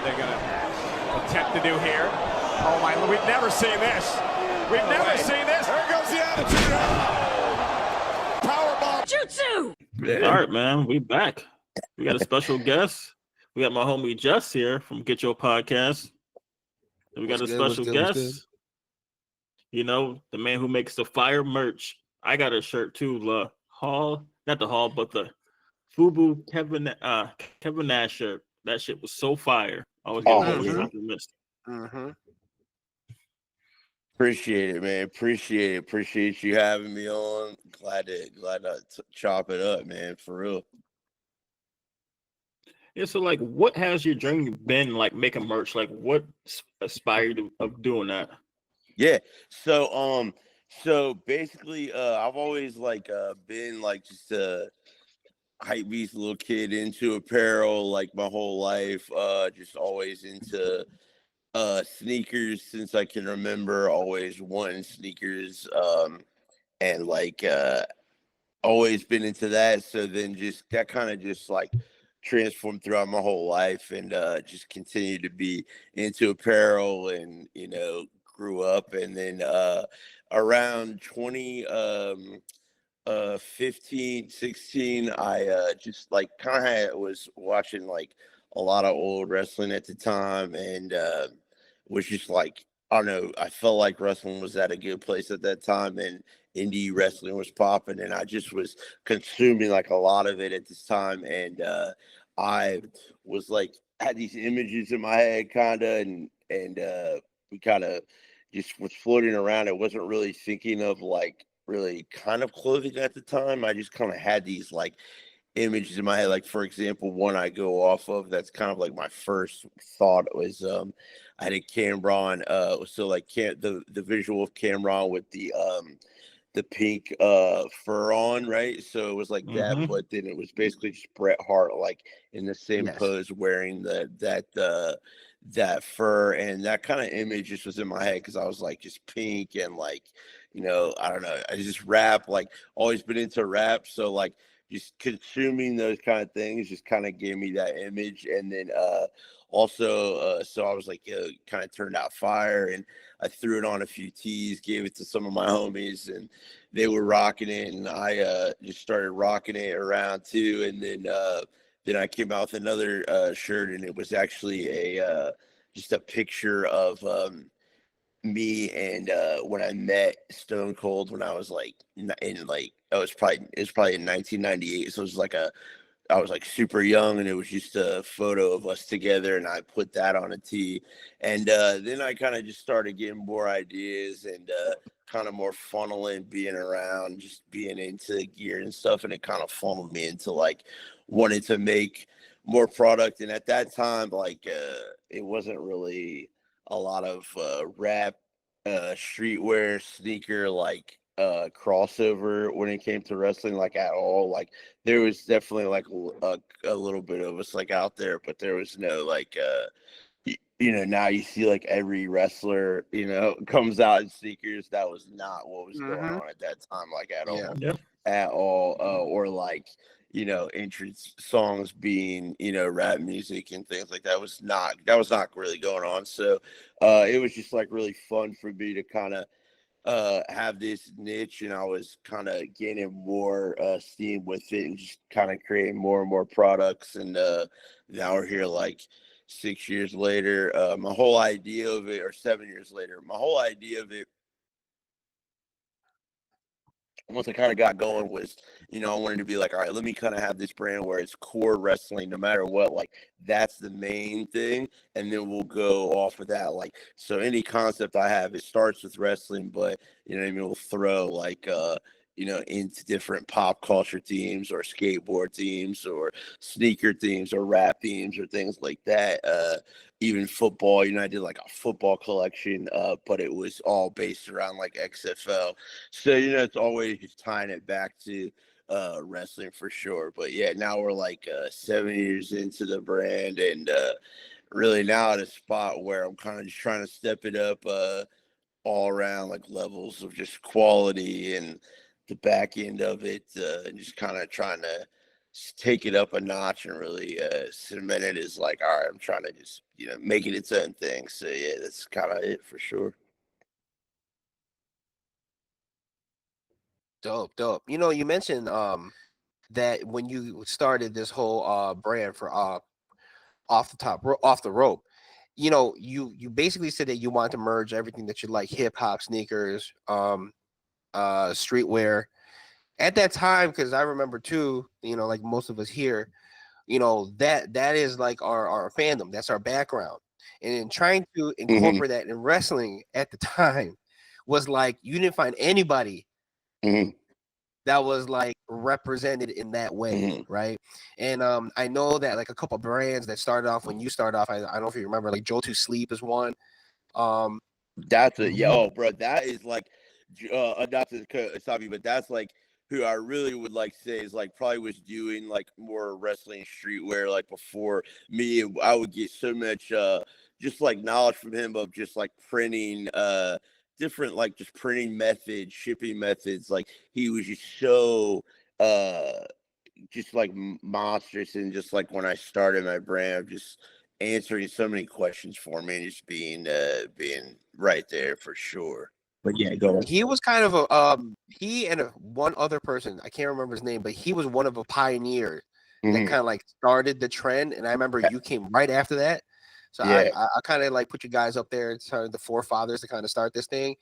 they're going to attempt to do here. Oh, my, we've never seen this. We've never seen this. There goes the attitude. Powerbomb. Jutsu. All right, man. We back. We got a special guest. We got my homie Juss here from Getcho Podcast. And we got a special guest. You know, the man who makes the fire merch. I got a shirt too. The Hall, not the Hall, but the Fubu Kevin Nash shirt. That shit was so fire. I was getting compliments. Appreciate it, man. Appreciate it. Appreciate you having me on. Glad to chop it up, man. For real. Yeah, so like, what has your journey been like making merch? Like, what inspired you of doing that? Yeah. So basically, I've always been like just a hypebeast little kid into apparel like my whole life. Just always into sneakers since I can remember. Always wanting sneakers. And always been into that. So then just that kind of just like transformed throughout my whole life, and just continued to be into apparel, and grew up. And then around 2015, 16, I just like kind of was watching like a lot of old wrestling at the time, and was just like, I don't know, I felt like wrestling was at a good place at that time, and indie wrestling was popping, and I just was consuming like a lot of it at this time. And I was like, had these images in my head kind of, and we kind of just was floating around. I wasn't really thinking of like really kind of clothing at the time. I just kind of had these like images in my head. Like, for example, one I go off of that's kind of like my first thought was I had a Cameron, so like the visual of Cameron with the pink fur on, right? So it was like that, but then it was basically just Bret Hart like in the same pose wearing that fur, and that kind of image just was in my head because I was like just pink and like, I don't know, I just rap, like always been into rap, so like just consuming those kind of things just kind of gave me that image. And then also so I was like, kind of turned out fire, and I threw it on a few tees, gave it to some of my homies, and they were rocking it, and I just started rocking it around too. And then I came out with another shirt, and it was actually just a picture of me and when I met Stone Cold when I was like it was probably in 1998, so it was like I was like super young, and it was just a photo of us together, and I put that on a tee. And then I kind of just started getting more ideas, and kind of more funneling, being around, just being into gear and stuff, and it kind of funneled me into like wanting to make more product. And at that time, like it wasn't really a lot of rap streetwear sneaker like crossover when it came to wrestling, like at all. Like there was definitely like a little bit of us like out there, but there was no like now you see like every wrestler comes out in sneakers. That was not what was going on at that time, like at all. Or like entrance songs being rap music and things like that was not really going on. So it was just like really fun for me to kind of have this niche, and I was kind of gaining more steam with it, and just kind of creating more and more products. And now we're here like 6 years later. My whole idea of it, or 7 years later, my whole idea of it, once I kind of got going, was, I wanted to be like, all right, let me kind of have this brand where it's core wrestling, no matter what, like that's the main thing. And then we'll go off of that. Like, so any concept I have, it starts with wrestling, but we'll throw like, into different pop culture themes, or skateboard themes, or sneaker themes, or rap themes, or things like that. Even football, I did like a football collection, but it was all based around like XFL. So, it's always just tying it back to wrestling for sure. But yeah, now we're like 7 years into the brand, and really now at a spot where I'm kind of just trying to step it up all around, like levels of just quality and the back end of it, and just kind of trying to take it up a notch and really cement it as like, all right, I'm trying to just make it its own thing. So yeah, that's kind of it for sure. Dope. You mentioned that when you started this whole brand for off the rope, you basically said that you want to merge everything that you like, hip hop, sneakers, streetwear. At that time, because I remember too, like most of us here, that is like our fandom. That's our background. And in trying to incorporate that in wrestling at the time was like you didn't find anybody that was like represented in that way, right? And I know that like a couple brands that started off when you started off, I don't know if you remember, like Joe to Sleep is one. That's bro, that is like not to stop you, but that's like who I really would like say is like probably was doing like more wrestling streetwear like before me, and I would get so much just like knowledge from him of just like printing different like just printing methods, shipping methods. Like he was just so just like monstrous, and just like when I started my brand, just answering so many questions for me and just being right there for sure. But yeah, go on. He was kind of a he and one other person, I can't remember his name, but he was one of a pioneer that kind of like started the trend. And I remember you came right after that. So I kind of like put you guys up there, started the forefathers to kind of start this thing.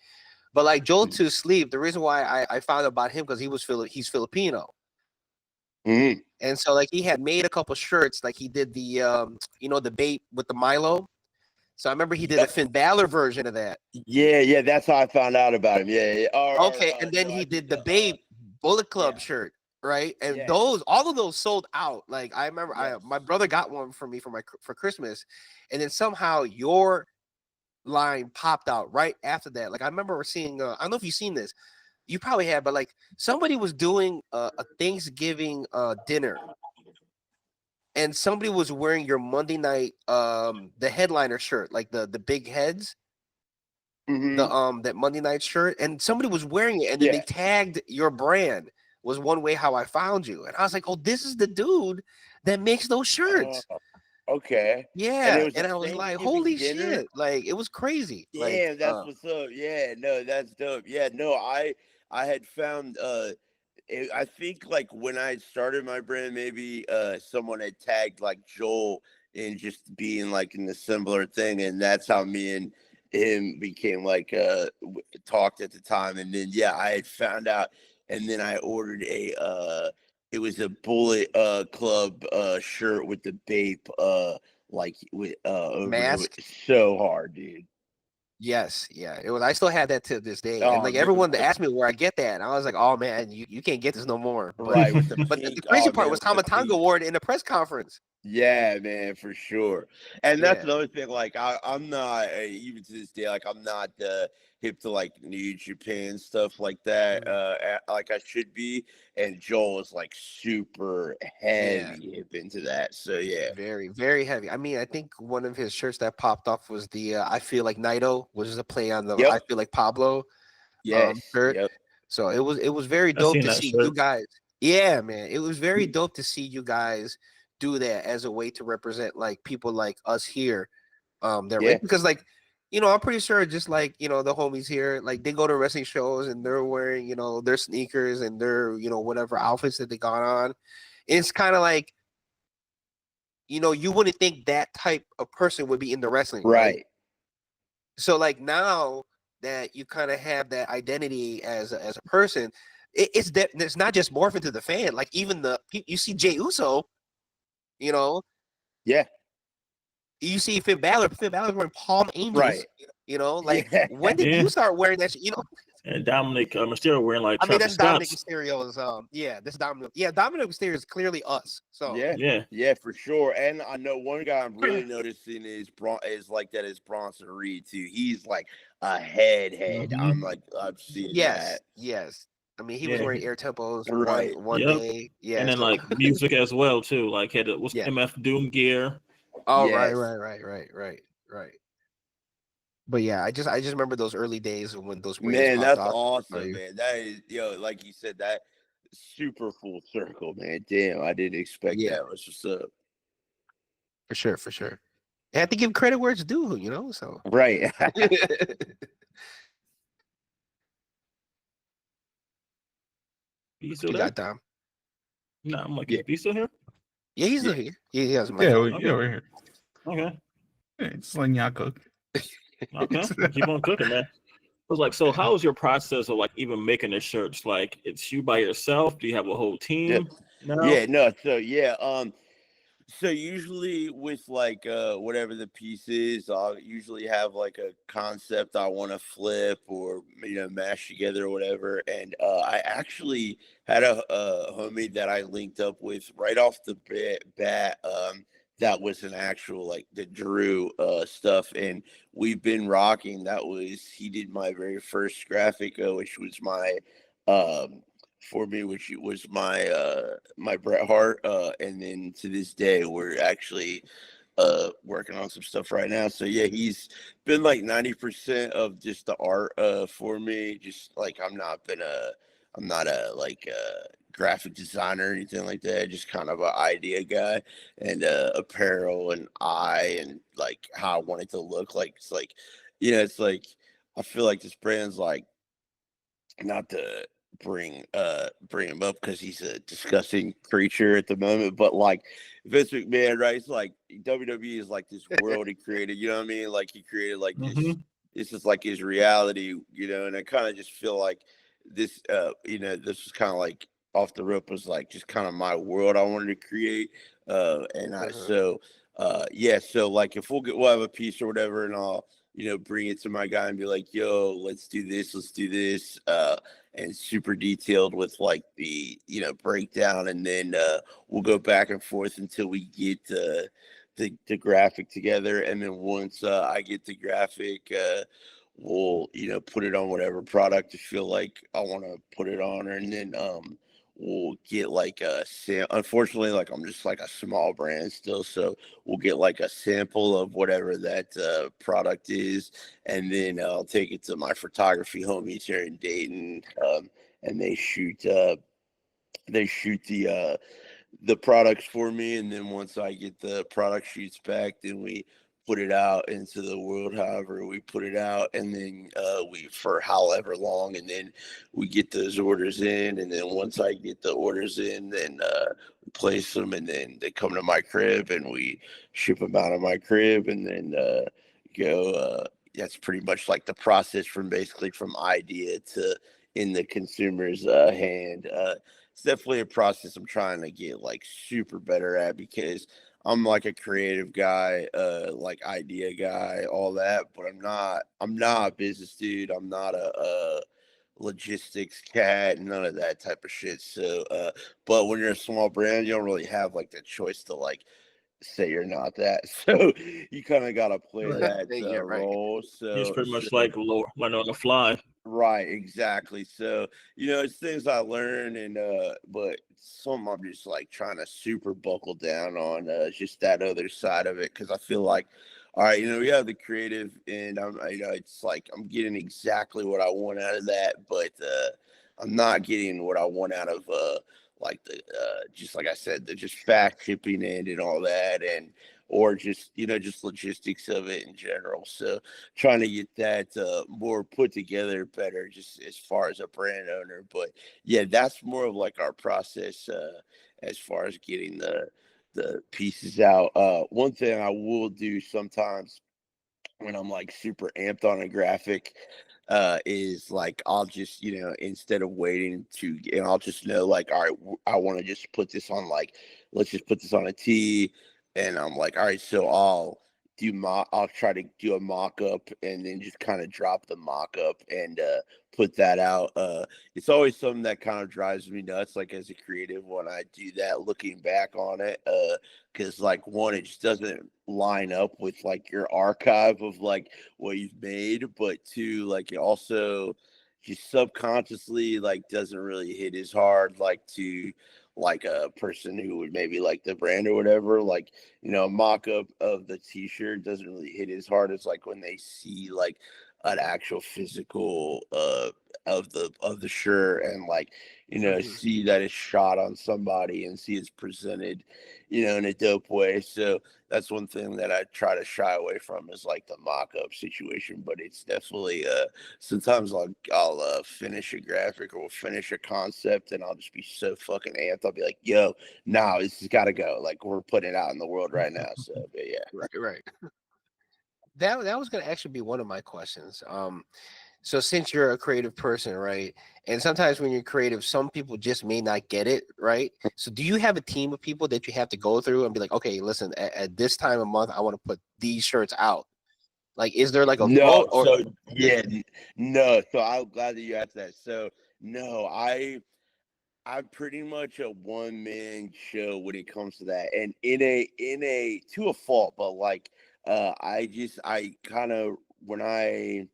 But like Joel to Sleep, the reason why I found out about him because he's Filipino. And so like he had made a couple shirts, like he did the the bait with the Milo. So I remember he did a Finn Balor version of that. Yeah, that's how I found out about him. Yeah. And then he did the Babe Bullet Club shirt, right? And all of those sold out. Like I remember, my brother got one for me for Christmas, and then somehow your line popped out right after that. Like I remember seeing, I don't know if you've seen this, you probably have, but like somebody was doing a Thanksgiving dinner. And somebody was wearing your Monday night, the headliner shirt, like the big heads, that Monday night shirt, and somebody was wearing it, and then they tagged your brand. Was one way how I found you, and I was like, "Oh, this is the dude that makes those shirts." Okay. Yeah, and I was like, "Holy shit!" Like it was crazy. Yeah, like, that's what's up. Yeah, no, that's dope. Yeah, no, I had found I think like when I started my brand, maybe someone had tagged like Joel in just being like in the similar thing, and that's how me and him became like talked at the time. And then I had found out, and then I ordered it was a Bullet Club shirt with the Bape like with mask. So hard, dude. Yes, it was. I still had that to this day, and like man, everyone asked me where I get that, and I was like, "Oh man, you can't get this no more." But, right. But the crazy part was Tamatanga wore it in a press conference. Yeah, man, for sure. And that's another thing. Like, I'm not even to this day. Like, I'm not hip to like New Japan stuff like that. Like I should be. And Joel is like super heavy hip into that. So yeah, very, very heavy. I mean, I think one of his shirts that popped off was the "I Feel Like Naito," which is a play on the "I Feel Like Pablo" shirt. So it was very dope to see you guys. Yeah, man, it was very dope to see you guys do that as a way to represent like people like us here. Because like, I'm pretty sure just like, the homies here, like they go to wrestling shows and they're wearing, their sneakers and their, whatever outfits that they got on. It's kind of like, you wouldn't think that type of person would be in the wrestling. Right. So like now that you kind of have that identity as a person, it's not just morphing to the fan. Like even you see Jey Uso, you see Finn Balor wearing Palm Angels, right? When did you start wearing that shit? And Dominic Mysterio wearing like that's Dominic Mysterio's. This Dominic. Yeah, Dominic Mysterio is clearly us. So yeah, for sure. And I know one guy I'm really noticing is Bronson Reed too. He's like a head. I'm like, I've seen that. Yes. I mean, he was wearing air tempos one day. Yeah, and then like music as well too. Like had MF Doom gear. Oh, right. But yeah, I just remember those early days when those brands that's off. awesome, man. That is, like you said, super full circle, man. Damn, I didn't expect that. What's up? For sure. I have to give credit where it's due, so. Right. You still You there? got Dom. No, I'm like, is B still here? Yeah, he's still here. Yeah, he has a mic. Yeah, we're here. Okay. Yeah, just letting y'all cook. Okay. Keep on cooking, man. I was like, so how is your process of like even making the shirts? Like, it's you by yourself? Do you have a whole team? So usually with like whatever the piece is, I'll usually have like a concept I want to flip or mash together or whatever. And I actually had a homie that I linked up with right off the bat. That was an actual like the Drew stuff, and we've been rocking. He did my very first graphic, which was my for me, which was my Bret Hart, and then to this day we're actually working on some stuff right now. So yeah, he's been like 90% of just the art for me. Just like I'm not a like graphic designer or anything like that, just kind of an idea guy, and apparel and and like how I want it to look like. It's like, it's like I feel like this brand's like, not to bring him up because he's a disgusting creature at the moment, but like Vince McMahon, right? It's like WWE is like this world he created, you know what I mean? Like he created like this is like his reality, and I kind of just feel like this this was kind of like off the rip was like just kind of my world I wanted to create, so like if we'll have a piece or whatever, and I'll bring it to my guy and be like, yo, let's do this, and super detailed with like the breakdown, and then we'll go back and forth until we get the graphic together, and then once I get the graphic, we'll put it on whatever product I feel like I want to put it on, and then we'll get like unfortunately, like I'm just like a small brand still, so we'll get like a sample of whatever that product is, and then I'll take it to my photography homies here in Dayton, and they shoot the products for me, and then once I get the product shoots back, then we put it out into the world however we put it out, and then we for however long, and then we get those orders in, and then once I get the orders in, then we place them, and then they come to my crib and we ship them out of my crib, and then go that's pretty much like the process from idea to in the consumer's hand. It's definitely a process I'm trying to get like super better at, because I'm like a creative guy, like idea guy, all that, but I'm not a business dude. I'm not a logistics cat, none of that type of shit. So, but when you're a small brand, you don't really have like the choice to like say you're not that. So you kind of got to play that role. So it's pretty much like learn on the fly. Right, exactly. So, it's things I learn, and but some I'm just like trying to super buckle down on just that other side of it, because I feel like, all right, we have the creative, and it's like I'm getting exactly what I want out of that, but I'm not getting what I want out of like the just like I said, the just fact shipping and all that, and or just just logistics of it in general. So trying to get that more put together better, just as far as a brand owner. But yeah, that's more of like our process as far as getting the pieces out. One thing I will do sometimes when I'm like super amped on a graphic is like I'll just instead of waiting and I'll just know like, all right, I want to just put this on, like, let's just put this on a tee, and I'm like, all right, so I'll try to do a mock-up, and then just kind of drop the mock-up and put that out. It's always something that kind of drives me nuts, like as a creative, when I do that, looking back on it, because like one, it just doesn't line up with like your archive of like what you've made, but two, like it also just subconsciously like doesn't really hit as hard like to like a person who would maybe like the brand or whatever. Like, a mock-up of the t-shirt doesn't really hit as hard as like when they see like an actual physical of the shirt, and like, see that it's shot on somebody and see it's presented, in a dope way. So that's one thing that I try to shy away from, is like the mock-up situation. But it's definitely sometimes I'll finish a graphic or finish a concept, and I'll just be so fucking amped. I'll be like, yo, nah, this has got to go. Like, we're putting it out in the world right now. So but yeah. Right. That was gonna actually be one of my questions. So since you're a creative person, right? And sometimes when you're creative, some people just may not get it, right? So do you have a team of people that you have to go through and be like, okay, listen, at this time of month, I want to put these shirts out? Like, is there like a No, vote or so yeah, no. So I'm glad that you asked that. So no, I'm pretty much a one-man show when it comes to that, and in a to a fault, but like I kind of, when I,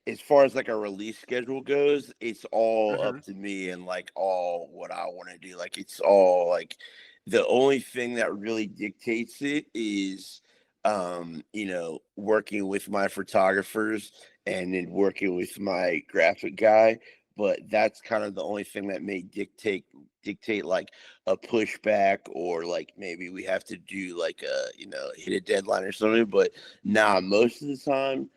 as far as like a release schedule goes, it's all up to me and like all what I want to do. Like, it's all like, the only thing that really dictates it is working with my photographers and then working with my graphic guy. But that's kind of the only thing that may dictate like a pushback, or like maybe we have to do like hit a deadline or something. But nah, most of the time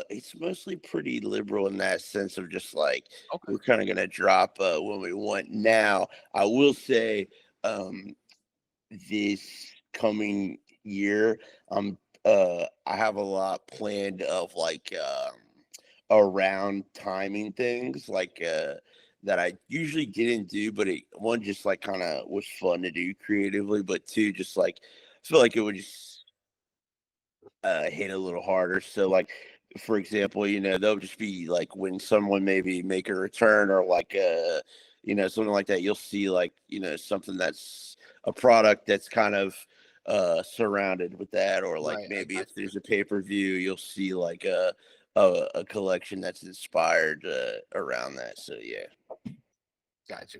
it's mostly pretty liberal in that sense of just like, we're kind of gonna drop when we want. Now I will say, this coming year, I have a lot planned of like around timing things, like that I usually didn't do, but one, just like kind of was fun to do creatively, but two, just like I feel like it would just hit a little harder. So like, for example, they'll just be like when someone maybe make a return, or like something like that, you'll see like, something that's a product that's kind of surrounded with that, or like maybe if there's a pay-per-view, you'll see like a collection that's inspired around that. So yeah. Got you.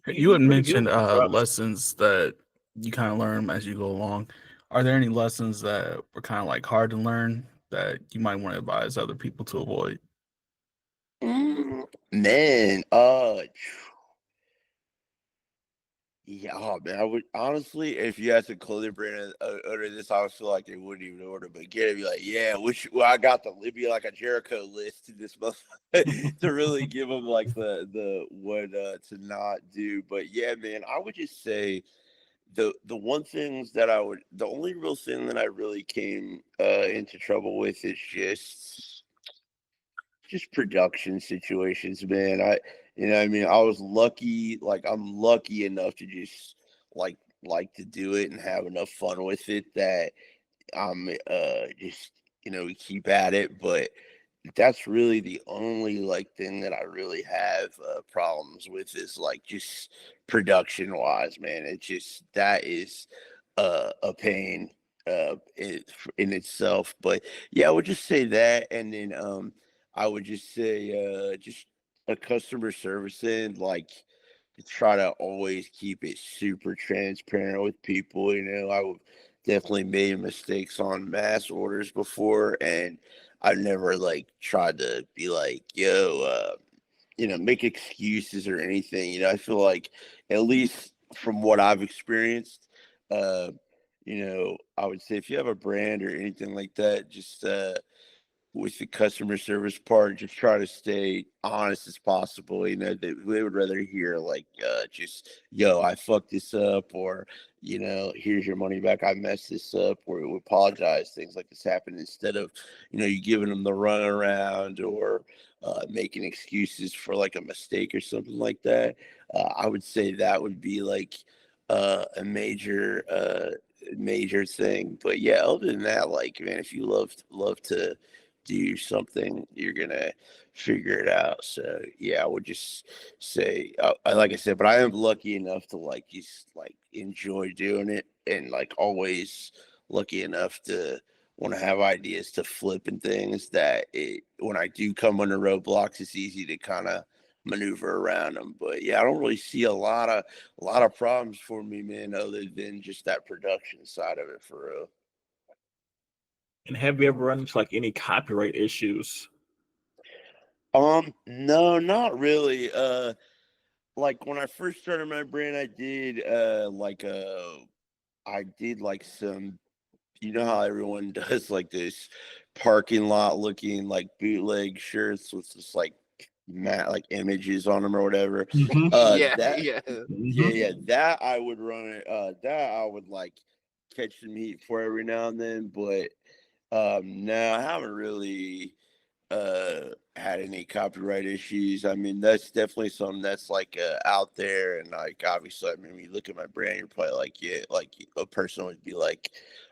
You had mentioned lessons that you kind of learn as you go along. Are there any lessons that were kind of like hard to learn that you might want to advise other people to avoid? Man, yeah, oh man, I would honestly, if you asked a clothing brand order this, I would feel like they wouldn't even order. But get it, be like, yeah, I got it'd be like a Jericho list to this month to really give them like the what to not do. But yeah, man, I would just say the only real thing that I really came into trouble with is just production situations, man. I was lucky, like I'm lucky enough to just like to do it and have enough fun with it that I'm just, we keep at it. But that's really the only like thing that I really have problems with, is like just production wise, man. It's just, that is a pain in itself. But yeah, I would just say that. And then I would just say just a customer service end, like, try to always keep it super transparent with people. I've definitely made mistakes on mass orders before, and I've never like tried to be like, yo, make excuses or anything. I feel like, at least from what I've experienced, I would say if you have a brand or anything like that, just with the customer service part, just try to stay honest as possible. They would rather hear like just, yo, I fucked this up, or here's your money back, I messed this up, or we apologize, things like this happen, instead of you giving them the runaround, or making excuses for like a mistake or something like that. I would say that would be like a major thing. But yeah, other than that, like, man, if you love to do something, you're gonna figure it out. So yeah, I would just say, like I said, but I am lucky enough to like just like enjoy doing it, and like always lucky enough to want to have ideas to flip and things, that when I do come under roadblocks, it's easy to kind of maneuver around them. But yeah, I don't really see a lot of problems for me, man, other than just that production side of it, for real. And have you ever run into like any copyright issues? No, not really. Like when I first started my brand, I did some, you know how everyone does like this parking lot looking like bootleg shirts with just like like images on them or whatever. Mm-hmm. That I would run it. That I would like catch some heat for every now and then, but no, I haven't really had any copyright issues. I mean, that's definitely something that's like out there, and like obviously, I mean, when you look at my brand, you're probably like, yeah, like a person would be like,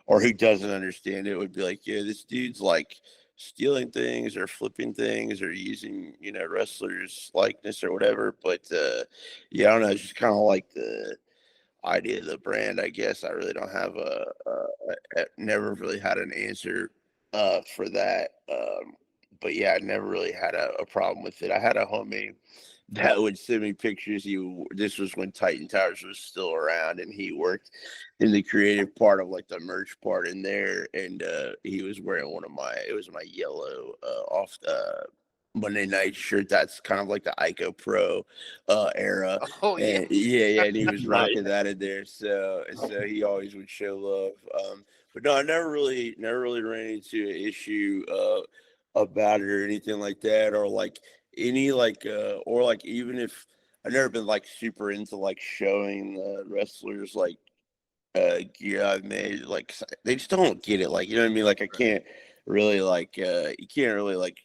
or who doesn't understand it would be like, yeah, this dude's like stealing things or flipping things or using, you know, wrestlers' likeness or whatever. But yeah, I don't know. It's just kind of like the idea of the brand, I guess. I really don't have never really had an answer for that. But yeah, I never really had a problem with it. I had a homie that would send me pictures. This was when Titan Towers was still around, and he worked in the creative part of like the merch part in there. And he was wearing it was my yellow off the Monday night shirt. That's kind of like the Ico Pro era. Oh yeah, and, yeah, and he was rocking that in there. So he always would show love. But no, I never really ran into an issue about it or anything like that, or like any like or like even if I've never been like super into like showing wrestlers like gear I've made. Like they just don't get it. Like, you know what I mean? Like I can't really like you can't really like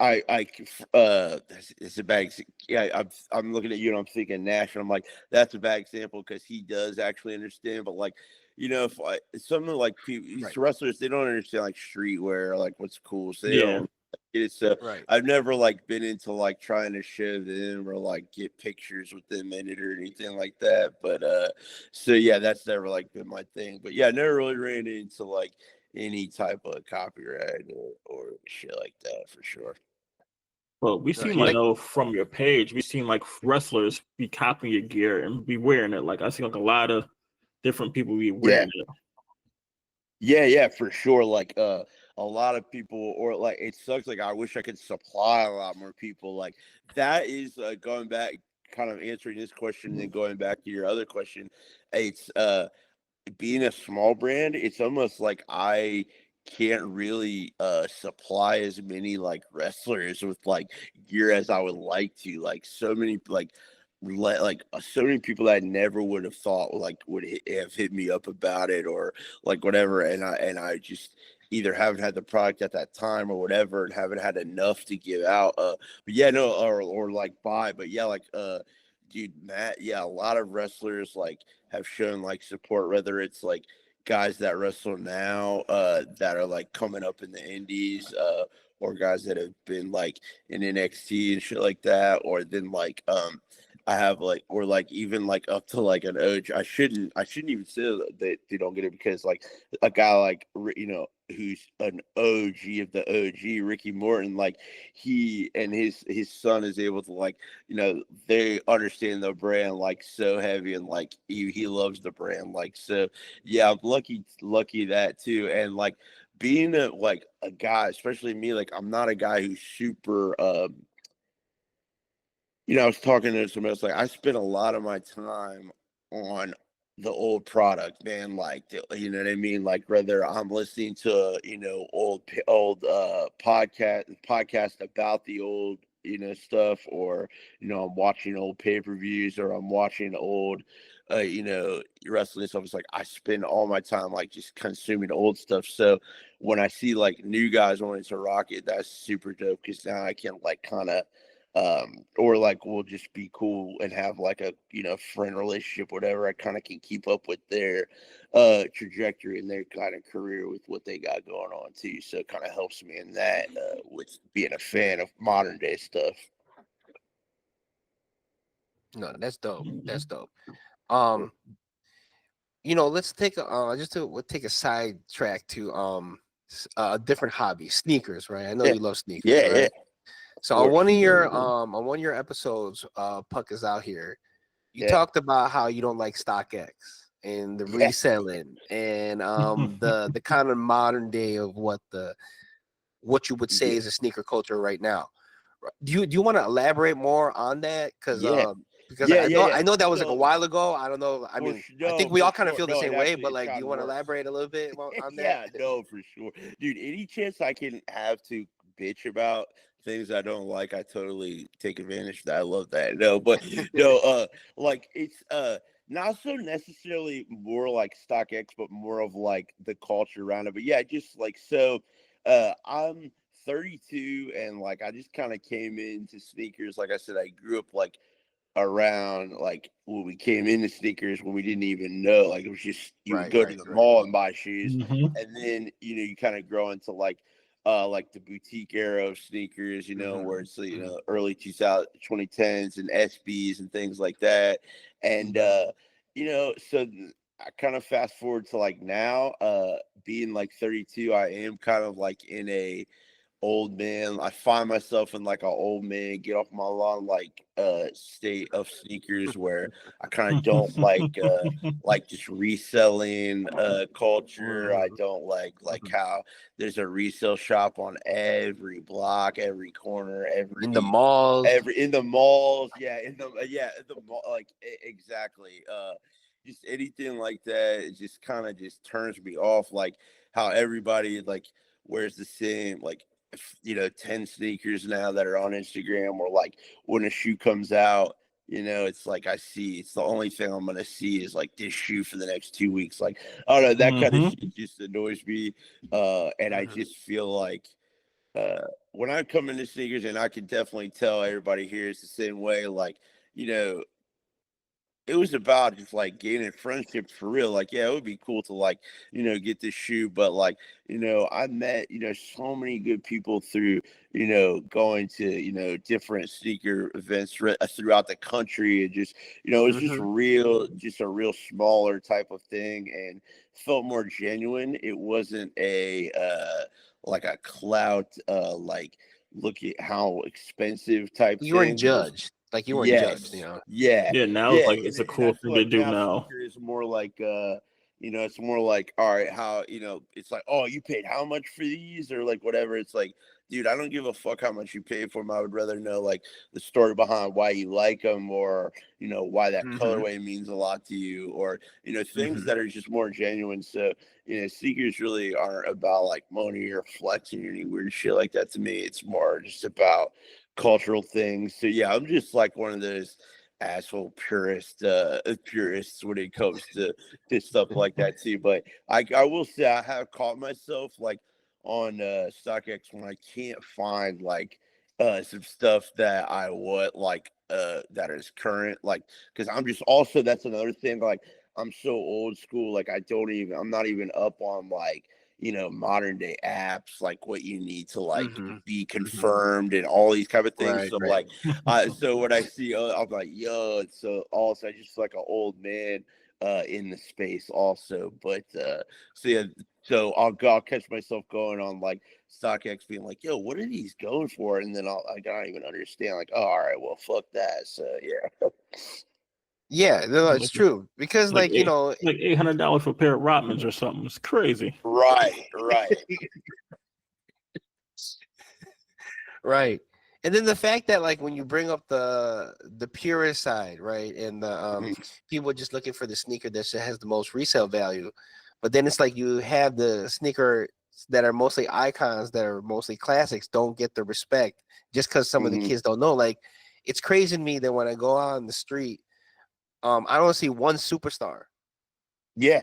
it's a bad. Yeah, I'm looking at you and I'm thinking Nash, and I'm like, that's a bad example because he does actually understand. But like, you know, if some of like people, these wrestlers, they don't understand like streetwear, like what's cool. So they don't get it. So I've never like been into like trying to show them or like get pictures with them in it or anything like that. But so yeah, that's never like been my thing. But yeah, I never really ran into like any type of copyright or shit like that for sure. Well, we seen like from your page, we seen like wrestlers be copying your gear and be wearing it. Like I see like a lot of different people be wearing it. Yeah, for sure. Like a lot of people, or like it sucks. Like I wish I could supply a lot more people. Like that is going back, kind of answering this question and then going back to your other question. It's being a small brand, it's almost like I can't really supply as many like wrestlers with like gear as I would like to. Like so many so many people that I never would have thought like would have hit me up about it or like whatever, and I just either haven't had the product at that time or whatever and haven't had enough to give out. But yeah, no, or like buy. But yeah, like dude, Matt, yeah, a lot of wrestlers like have shown like support, whether it's like guys that wrestle now that are like coming up in the indies or guys that have been like in NXT and shit like that, or then like I have like, or like even like up to like an OG. I shouldn't even say that they don't get it because like a guy like, you know, who's an OG of the OG, Ricky Morton, like he and his son is able to like, you know, they understand the brand like so heavy and like he loves the brand like so. Yeah, I'm lucky that too, and like being a guy, especially me, like I'm not a guy who's super you know, I was talking to somebody else, like, I spent a lot of my time on the old product, man. Like, you know what I mean? Like, whether I'm listening to, you know, old podcast about the old, you know, stuff, or, you know, I'm watching old pay-per-views, or I'm watching old, you know, wrestling stuff. It's like, I spend all my time, like, just consuming old stuff. So when I see, like, new guys wanting to rock it, that's super dope, because now I can, like, kind of, or like we'll just be cool and have like a, you know, friend relationship, whatever. I kind of can keep up with their trajectory and their kind of career with what they got going on too. So it kind of helps me in that with being a fan of modern day stuff. No, that's dope. That's dope. You know, let's take we'll take a side track to a different hobby, sneakers, right? I know you love sneakers, right? Yeah. So on one of your episodes, Puck is out here. You talked about how you don't like StockX, and the reselling and the kind of modern day of what you would say is a sneaker culture right now. Do you want to elaborate more on that? Because I know that was like a while ago. I don't know. I mean, I think we all kind of feel the same way, but like, do you want to elaborate a little bit on that? Yeah, no, for sure, dude. Any chance I can have to bitch about things I don't like, I totally take advantage of that. I love that. No, but no, like it's not so necessarily more like StockX, but more of like the culture around it. But yeah, just like so. I'm 32 and like I just kind of came into sneakers. Like I said, I grew up like around like when we came into sneakers when we didn't even know. Like it was just you would go to the mall and buy shoes, and then you kind of grow into like the boutique era of sneakers, where it's early 2010s and SBs and things like that, and so I kind of fast forward to like now, being like 32, I am kind of like in a old man. I find myself in like an old man, get off my lawn, like state of sneakers where I kind of don't like just reselling culture. I don't like how there's a resale shop on every block, every corner, in the malls, exactly. Just anything like that, it just kind of just turns me off. Like how everybody like wears the same 10 sneakers now that are on Instagram, or like when a shoe comes out, it's like it's the only thing I'm gonna see is like this shoe for the next 2 weeks. Like, I don't know, that kind of shit just annoys me. And I just feel like when I come into sneakers, and I can definitely tell everybody here is the same way, like, it was about just like gaining friendships for real. Like, yeah, it would be cool to like, get this shoe. But like, I met, so many good people through, going to, different sneaker events throughout the country. And just, it was just a real smaller type of thing, and felt more genuine. It wasn't like a clout, like look at how expensive type you thing. weren't judged. Like you weren't judged, Yeah, now it's like it's a cool thing to do now. It's more like it's more like, all right, how it's like, oh, you paid how much for these, or like whatever. It's like, dude, I don't give a fuck how much you pay for them. I would rather know like the story behind why you like them, or why that colorway means a lot to you, or things that are just more genuine. So sneakers really aren't about like money or flexing or any weird shit like that. To me, it's more just about cultural things. So yeah, I'm just like one of those asshole purists when it comes to stuff like that too. But I will say I have caught myself like on StockX when I can't find like some stuff that I would like that is current, like, because I'm just also, that's another thing, like I'm so old school, like I'm not even up on like modern day apps, like what you need to like be confirmed and all these kind of things. Like, so when I see, I'm like, yo, it's so also I just like an old man in the space also. But so yeah, so I'll catch myself going on like StockX, being like, yo, what are these going for? And then I don't even understand, like, oh, all right, well, fuck that. So yeah. Yeah, no, it's true, because like like $800 for a pair of Rodmans or something. It's crazy. Right. Right. And then the fact that like when you bring up the purist side, right, and the people just looking for the sneaker that has the most resale value, but then it's like you have the sneaker that are mostly icons, that are mostly classics, don't get the respect just because some of the kids don't know. Like, it's crazy to me that when I go out on the street, I don't see one superstar. Yeah.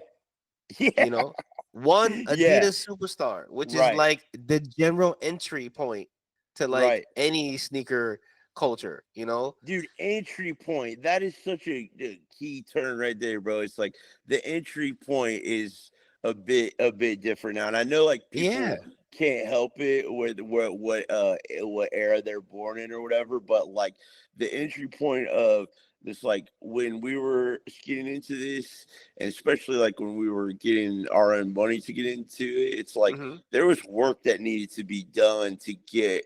One Adidas superstar, which is like the general entry point to like any sneaker culture, Dude, entry point. That is such a key term right there, bro. It's like the entry point is a bit different now. And I know like people can't help it with what era they're born in or whatever, but like the entry point of this, like when we were getting into this, and especially like when we were getting our own money to get into it, it's like there was work that needed to be done to get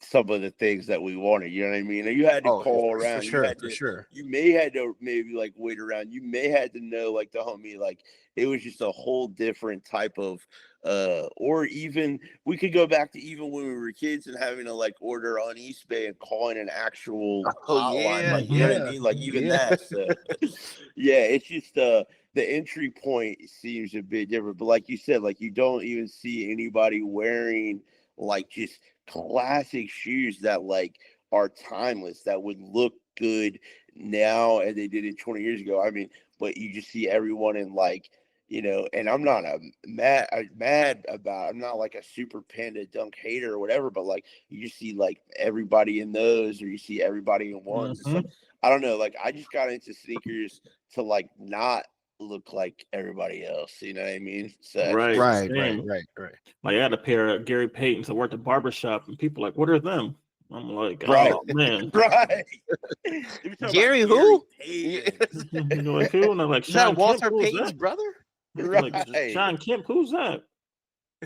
some of the things that we wanted. You know what I mean? You had to call around. For sure. You may had to maybe like wait around. You may had to know like the homie, like it was just a whole different type of or even we could go back to even when we were kids and having to like order on eBay and calling an actual hotline. Like, you know what I mean? Like even that. So yeah, it's just the entry point seems a bit different. But like you said, like you don't even see anybody wearing like just classic shoes that like are timeless, that would look good now and they did it 20 years ago. I mean, but you just see everyone in like, you know, and I'm not mad about, I'm not like a super panda dunk hater or whatever, but like you just see like everybody in those, or you see everybody in ones. It's like, I don't know, like I just got into sneakers to like not look like everybody else, you know what I mean? So Right. Like I had a pair of Gary Paytons that worked at barbershop, and people like, what are them? I'm like, right. Oh man, right. Gary who? Like, who? And I'm like, is that Walter Kemp, Payton's brother? Right. Like, Sean Kemp, who's that?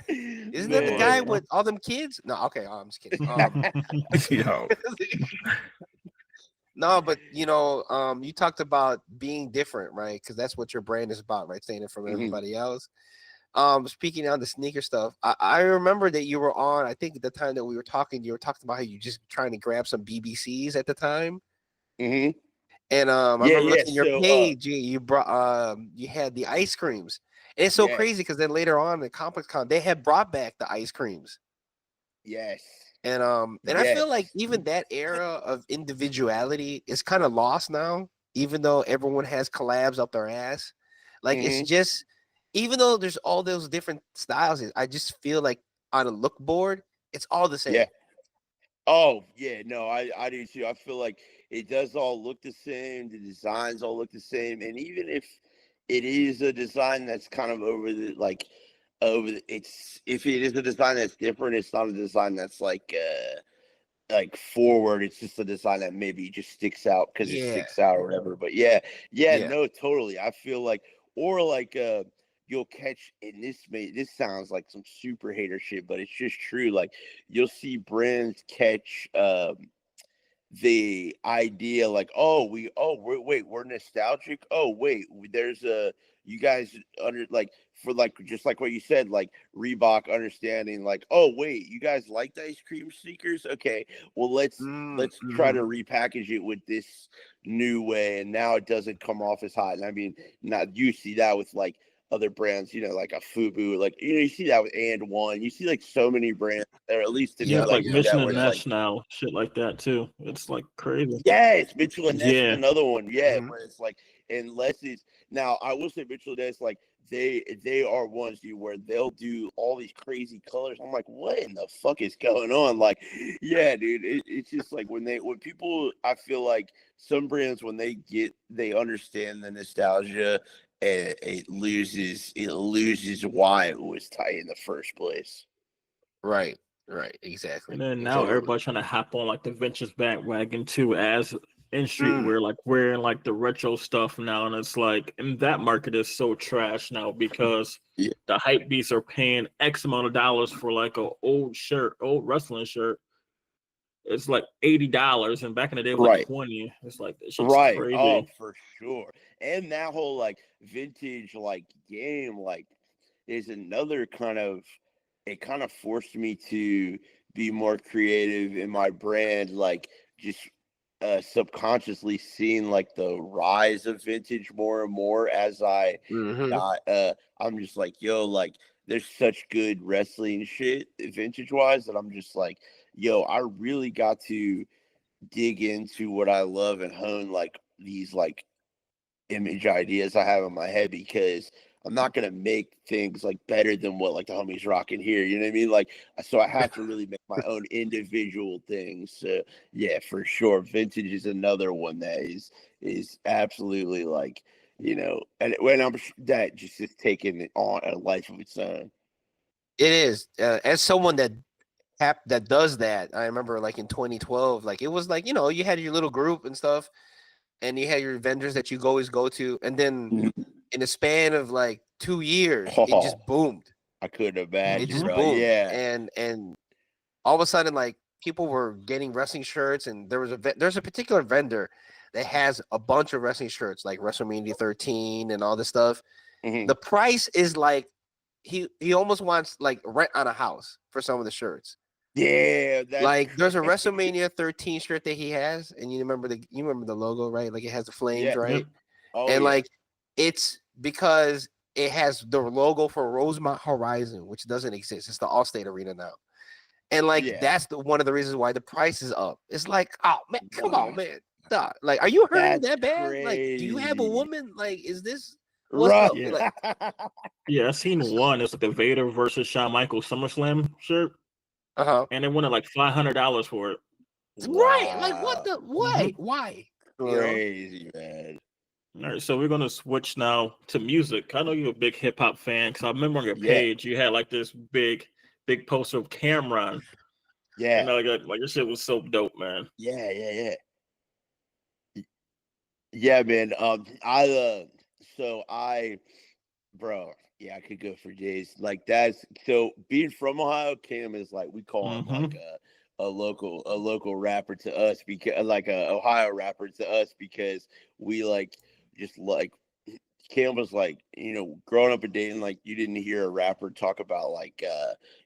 Isn't that the guy with all them kids? No, okay, I'm just kidding. Yo. No, but you know, you talked about being different, right? Because that's what your brand is about, right? Saying it from everybody else. Speaking on the sneaker stuff, I remember that you were on, I think at the time that we were talking, you were talking about how you just trying to grab some BBCs at the time. And I remember looking at your page, you brought you had the ice creams. And it's so crazy because then later on in Complex Con, they had brought back the ice creams. Yes. And I feel like even that era of individuality is kind of lost now, even though everyone has collabs up their ass. Like it's just, even though there's all those different styles, I just feel like on a look board, it's all the same. Yeah. Oh yeah, no, I do too. I feel like it does all look the same. The designs all look the same, and even if it is a design that's kind of if it is a design that's different, it's not a design that's like forward. It's just a design that maybe just sticks out because it sticks out or whatever. But yeah, no, totally. I feel like, or like you'll catch, and this sounds like some super hater shit, but it's just true. Like you'll see brands catch the idea like, we're nostalgic. Oh wait, there's you guys under like for like just like what you said, like Reebok understanding like, oh wait, you guys like the ice cream sneakers? Okay, well let's try to repackage it with this new way, and now it doesn't come off as hot. And I mean, not you see that with like other brands, you know, like a Fubu, like you see that with And One. You see like so many brands, or at least like Mitchell and Ness now, shit like that too. It's like crazy. Yes, Mitchell and Ness is another one. Yeah, where it's like, unless it's now, I will say Mitchell and Ness, like they are ones where they'll do all these crazy colors. I'm like, what in the fuck is going on? Like, yeah, dude, it's just like when people, I feel like some brands when they understand the nostalgia. And it loses why it was tight in the first place. Right, exactly. And then now everybody's trying to hop on like the vintage bandwagon too, as in streetwear, like wearing like the retro stuff now, and it's like, and that market is so trash now because the hype beasts are paying X amount of dollars for like a old wrestling shirt. It's like $80, and back in the day it was like $20. It's like this shit's crazy. Oh, for sure. And that whole like vintage like game like is another kind of, it kind of forced me to be more creative in my brand, like just subconsciously seeing like the rise of vintage more and more as I got I'm just like, yo, like there's such good wrestling shit vintage wise that I'm just like, yo, I really got to dig into what I love and hone like these like image ideas I have in my head, because I'm not gonna make things like better than what like the homies rocking here. You know what I mean? Like, so I have to really make my own individual things. So yeah, for sure, vintage is another one that is absolutely like, you know, and when I'm that just is taking it on a life of its own. It is. As someone that does that, I remember like in 2012, like it was like, you know, you had your little group and stuff, and you had your vendors that you always go to, and then in a span of like 2 years, it just boomed. I couldn't imagine. It just boomed. Yeah, and all of a sudden, like people were getting wrestling shirts, and there's a particular vendor that has a bunch of wrestling shirts, like WrestleMania 13 and all this stuff. Mm-hmm. The price is like he almost wants like rent on a house for some of the shirts. Yeah, like there's a WrestleMania 13 shirt that he has, and you remember the logo, right? Like it has the flames, right? Yep. Oh, and yeah. like it's because it has the logo for Rosemont Horizon, which doesn't exist. It's the Allstate Arena now. And like that's one of the reasons why the price is up. It's like, oh man, come on, man. Duh. Like, are you hurting that bad? Crazy. Like, do you have a woman? Like, is this what's up? Yeah. Like, yeah, I seen one. It's like the Vader versus Shawn Michaels SummerSlam shirt. And they wanted like $500 for it. Right. Like, what the Mm-hmm. why? Crazy, man. All right, so we're gonna switch now to music. I know you're a big hip hop fan, because I remember on your page you had like this big poster of Cameron. Yeah. Like your shit was so dope, man. Yeah, man. I could go for days. Like that's so being from Ohio, Cam is like we call him like a local rapper to us, because like a Ohio rapper to us, because we like just like Cam was like, growing up in Dayton, like you didn't hear a rapper talk about like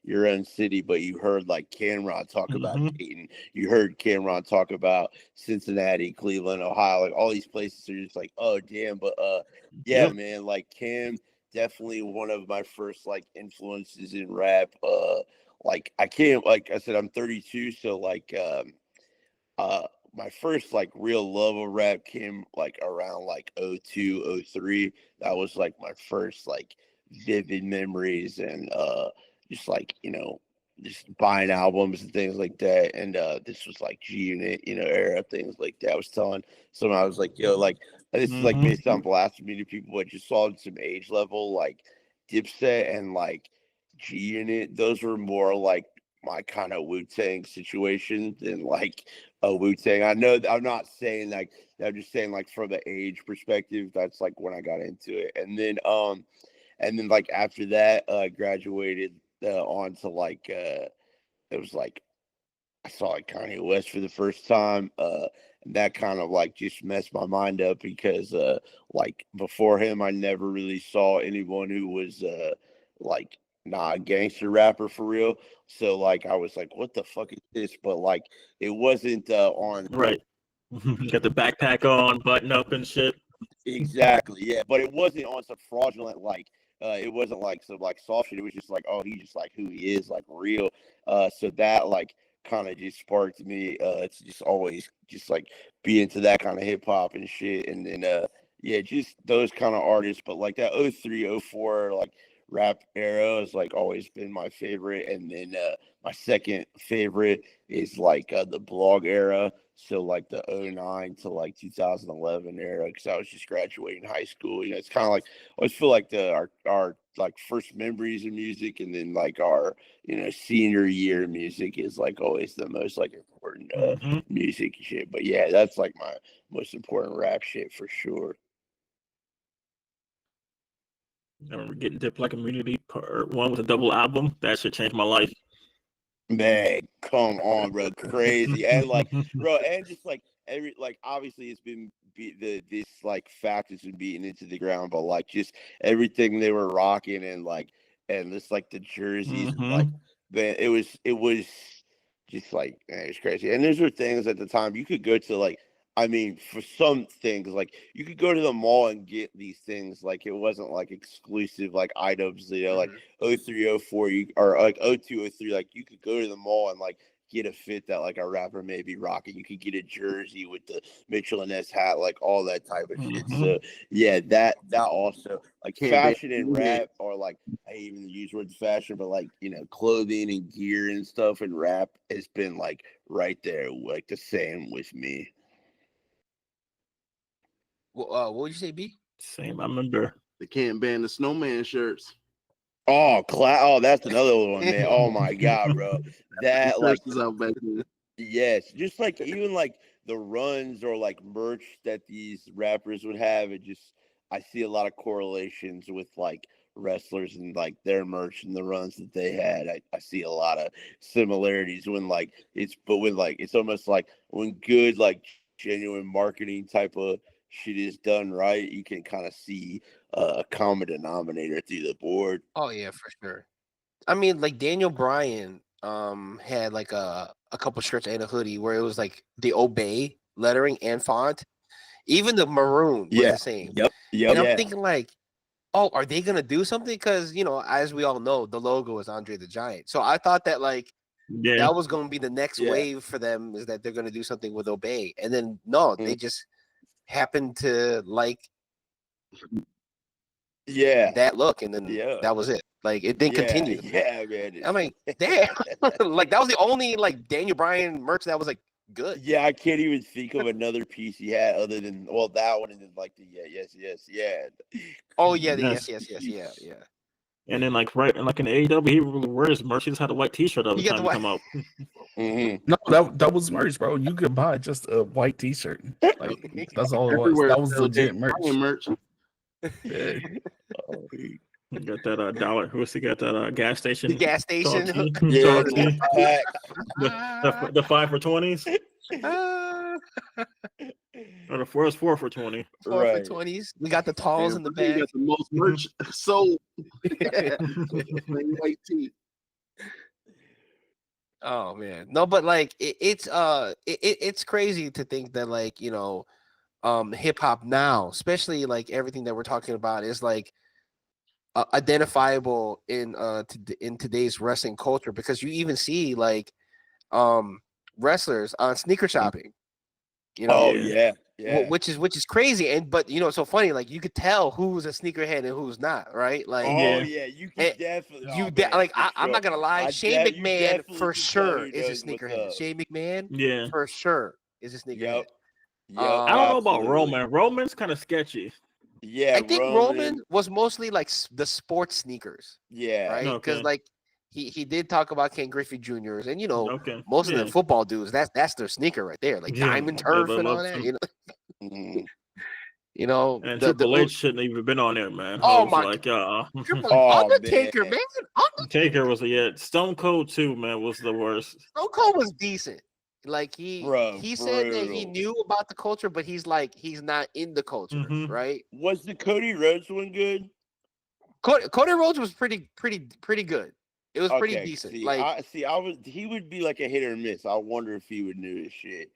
your own city, but you heard like Cameron talk about Dayton. You heard Cameron talk about Cincinnati, Cleveland, Ohio, like all these places are just like, oh damn. But man, like Cam definitely one of my first like influences in rap. Like I can't, like I said, I'm 32, so like my first like real love of rap came like around like 02, 03. That was like my first like vivid memories, and just like just buying albums and things like that. And this was like G-Unit era, things like that. I was telling someone, I was like, yo, like this is like may sound blasphemy to people, but just saw some age level like Dipset and like G-Unit, those were more like my kind of Wu-Tang situation than like a Wu-Tang. I know I'm not saying like, I'm just saying like from the age perspective, that's like when I got into it. And then like after that, I graduated on to like it was like I saw like Kanye West for the first time. And that kind of like just messed my mind up, because like before him I never really saw anyone who was like not a gangster rapper for real. So like I was like, what the fuck is this? But like it wasn't on right. You got the backpack on, button up and shit. Exactly, yeah. But it wasn't on some fraudulent like it wasn't like some like soft shit. It was just like, oh, he's just like who he is, like real. So that like kind of just sparked me to just always just like be into that kind of hip hop and shit. And then just those kind of artists. But like that 03, 04 like rap era has like always been my favorite. And then my second favorite is like the blog era. So like the 09 to like 2011 era, because I was just graduating high school. It's kind of like I always feel like our like first memories of music, and then like our senior year music is like always the most like important music shit. But yeah, that's like my most important rap shit for sure. I remember getting Dip Like Immunity Part 1 with a double album. That should change my life. Man, come on, bro, crazy. And like, bro, and just like every like obviously it's been this like fact has been beaten into the ground, but like just everything they were rocking, and this like the jerseys, and like man, it was just like, man, it's crazy. And those were things at the time you could go to, like, I mean, for some things, like you could go to the mall and get these things. Like it wasn't like exclusive like items, like 03, 04, or like 02, 03, like you could go to the mall and like get a fit that like a rapper may be rocking. You could get a jersey with the Mitchell and Ness hat, like all that type of shit. So yeah, that also like fashion and rap, or like I even use words fashion, but like clothing and gear and stuff and rap has been like right there, like the same with me. What would you say, B? Same. I remember they can't ban the snowman shirts. Oh, that's another one, man. Oh my god, bro. That like yes, just like even like the runs or like merch that these rappers would have, it just I see a lot of correlations with like wrestlers and like their merch and the runs that they had. I see a lot of similarities when like it's almost like when good like genuine marketing type of shit is done right, you can kind of see a common denominator through the board. Oh yeah, for sure. I mean, like Daniel Bryan had like a couple shirts and a hoodie where it was like the Obey lettering and font. Even the maroon was the same. Yep. And I'm thinking like, oh, are they gonna do something? Because as we all know, the logo is Andre the Giant. So I thought that like that was gonna be the next wave for them, is that they're gonna do something with Obey. And then no, they just happened to like that look, and then that was it. Like it didn't continue. Yeah, man. I mean, damn. Like that was the only like Daniel Bryan merch that was like good. Yeah, I can't even think of another piece he had other than that one, and then like the yes. Oh yeah, the yes. Yeah. And then like in AEW, he wears merch. He just had a white T-shirt all the time to come out. No, that was merch, bro. You could buy just a white T-shirt. Like that's all it was. That was legit merch. Yeah. You got that dollar. Who's he got that gas station? The gas station. Yeah. The 5 for 20s. Or the 4 for 20. 4 for 20s. We got the talls in the bag. Got the most merch sold. White tee. Oh man, no, but like it's crazy to think that like hip hop now, especially like everything that we're talking about, is like identifiable in today's wrestling culture, because you even see like wrestlers on sneaker shopping. Which is crazy, but it's so funny. Like you could tell who's a sneakerhead and who's not, right? Like you can definitely. I'm not gonna lie. Shane McMahon for sure is a sneakerhead. Shane McMahon, for sure is a sneakerhead. I don't know about Roman. Roman's kind of sketchy. Yeah, I think Roman was mostly like the sports sneakers. Yeah, right. Because like he did talk about Ken Griffey Jr.'s, and most of the football dudes, that's their sneaker right there, like diamond turf and all that. And Triple H shouldn't even been on there, man. Oh my god, Undertaker, man. Undertaker was Stone Cold too, man. Was the worst. Stone Cold was decent. Like he said that he knew about the culture, but he's not in the culture, right? Was the Cody Rhodes one good? Cody Rhodes was pretty good. It was pretty decent. He would be like a hit or miss. I wonder if he would know his shit.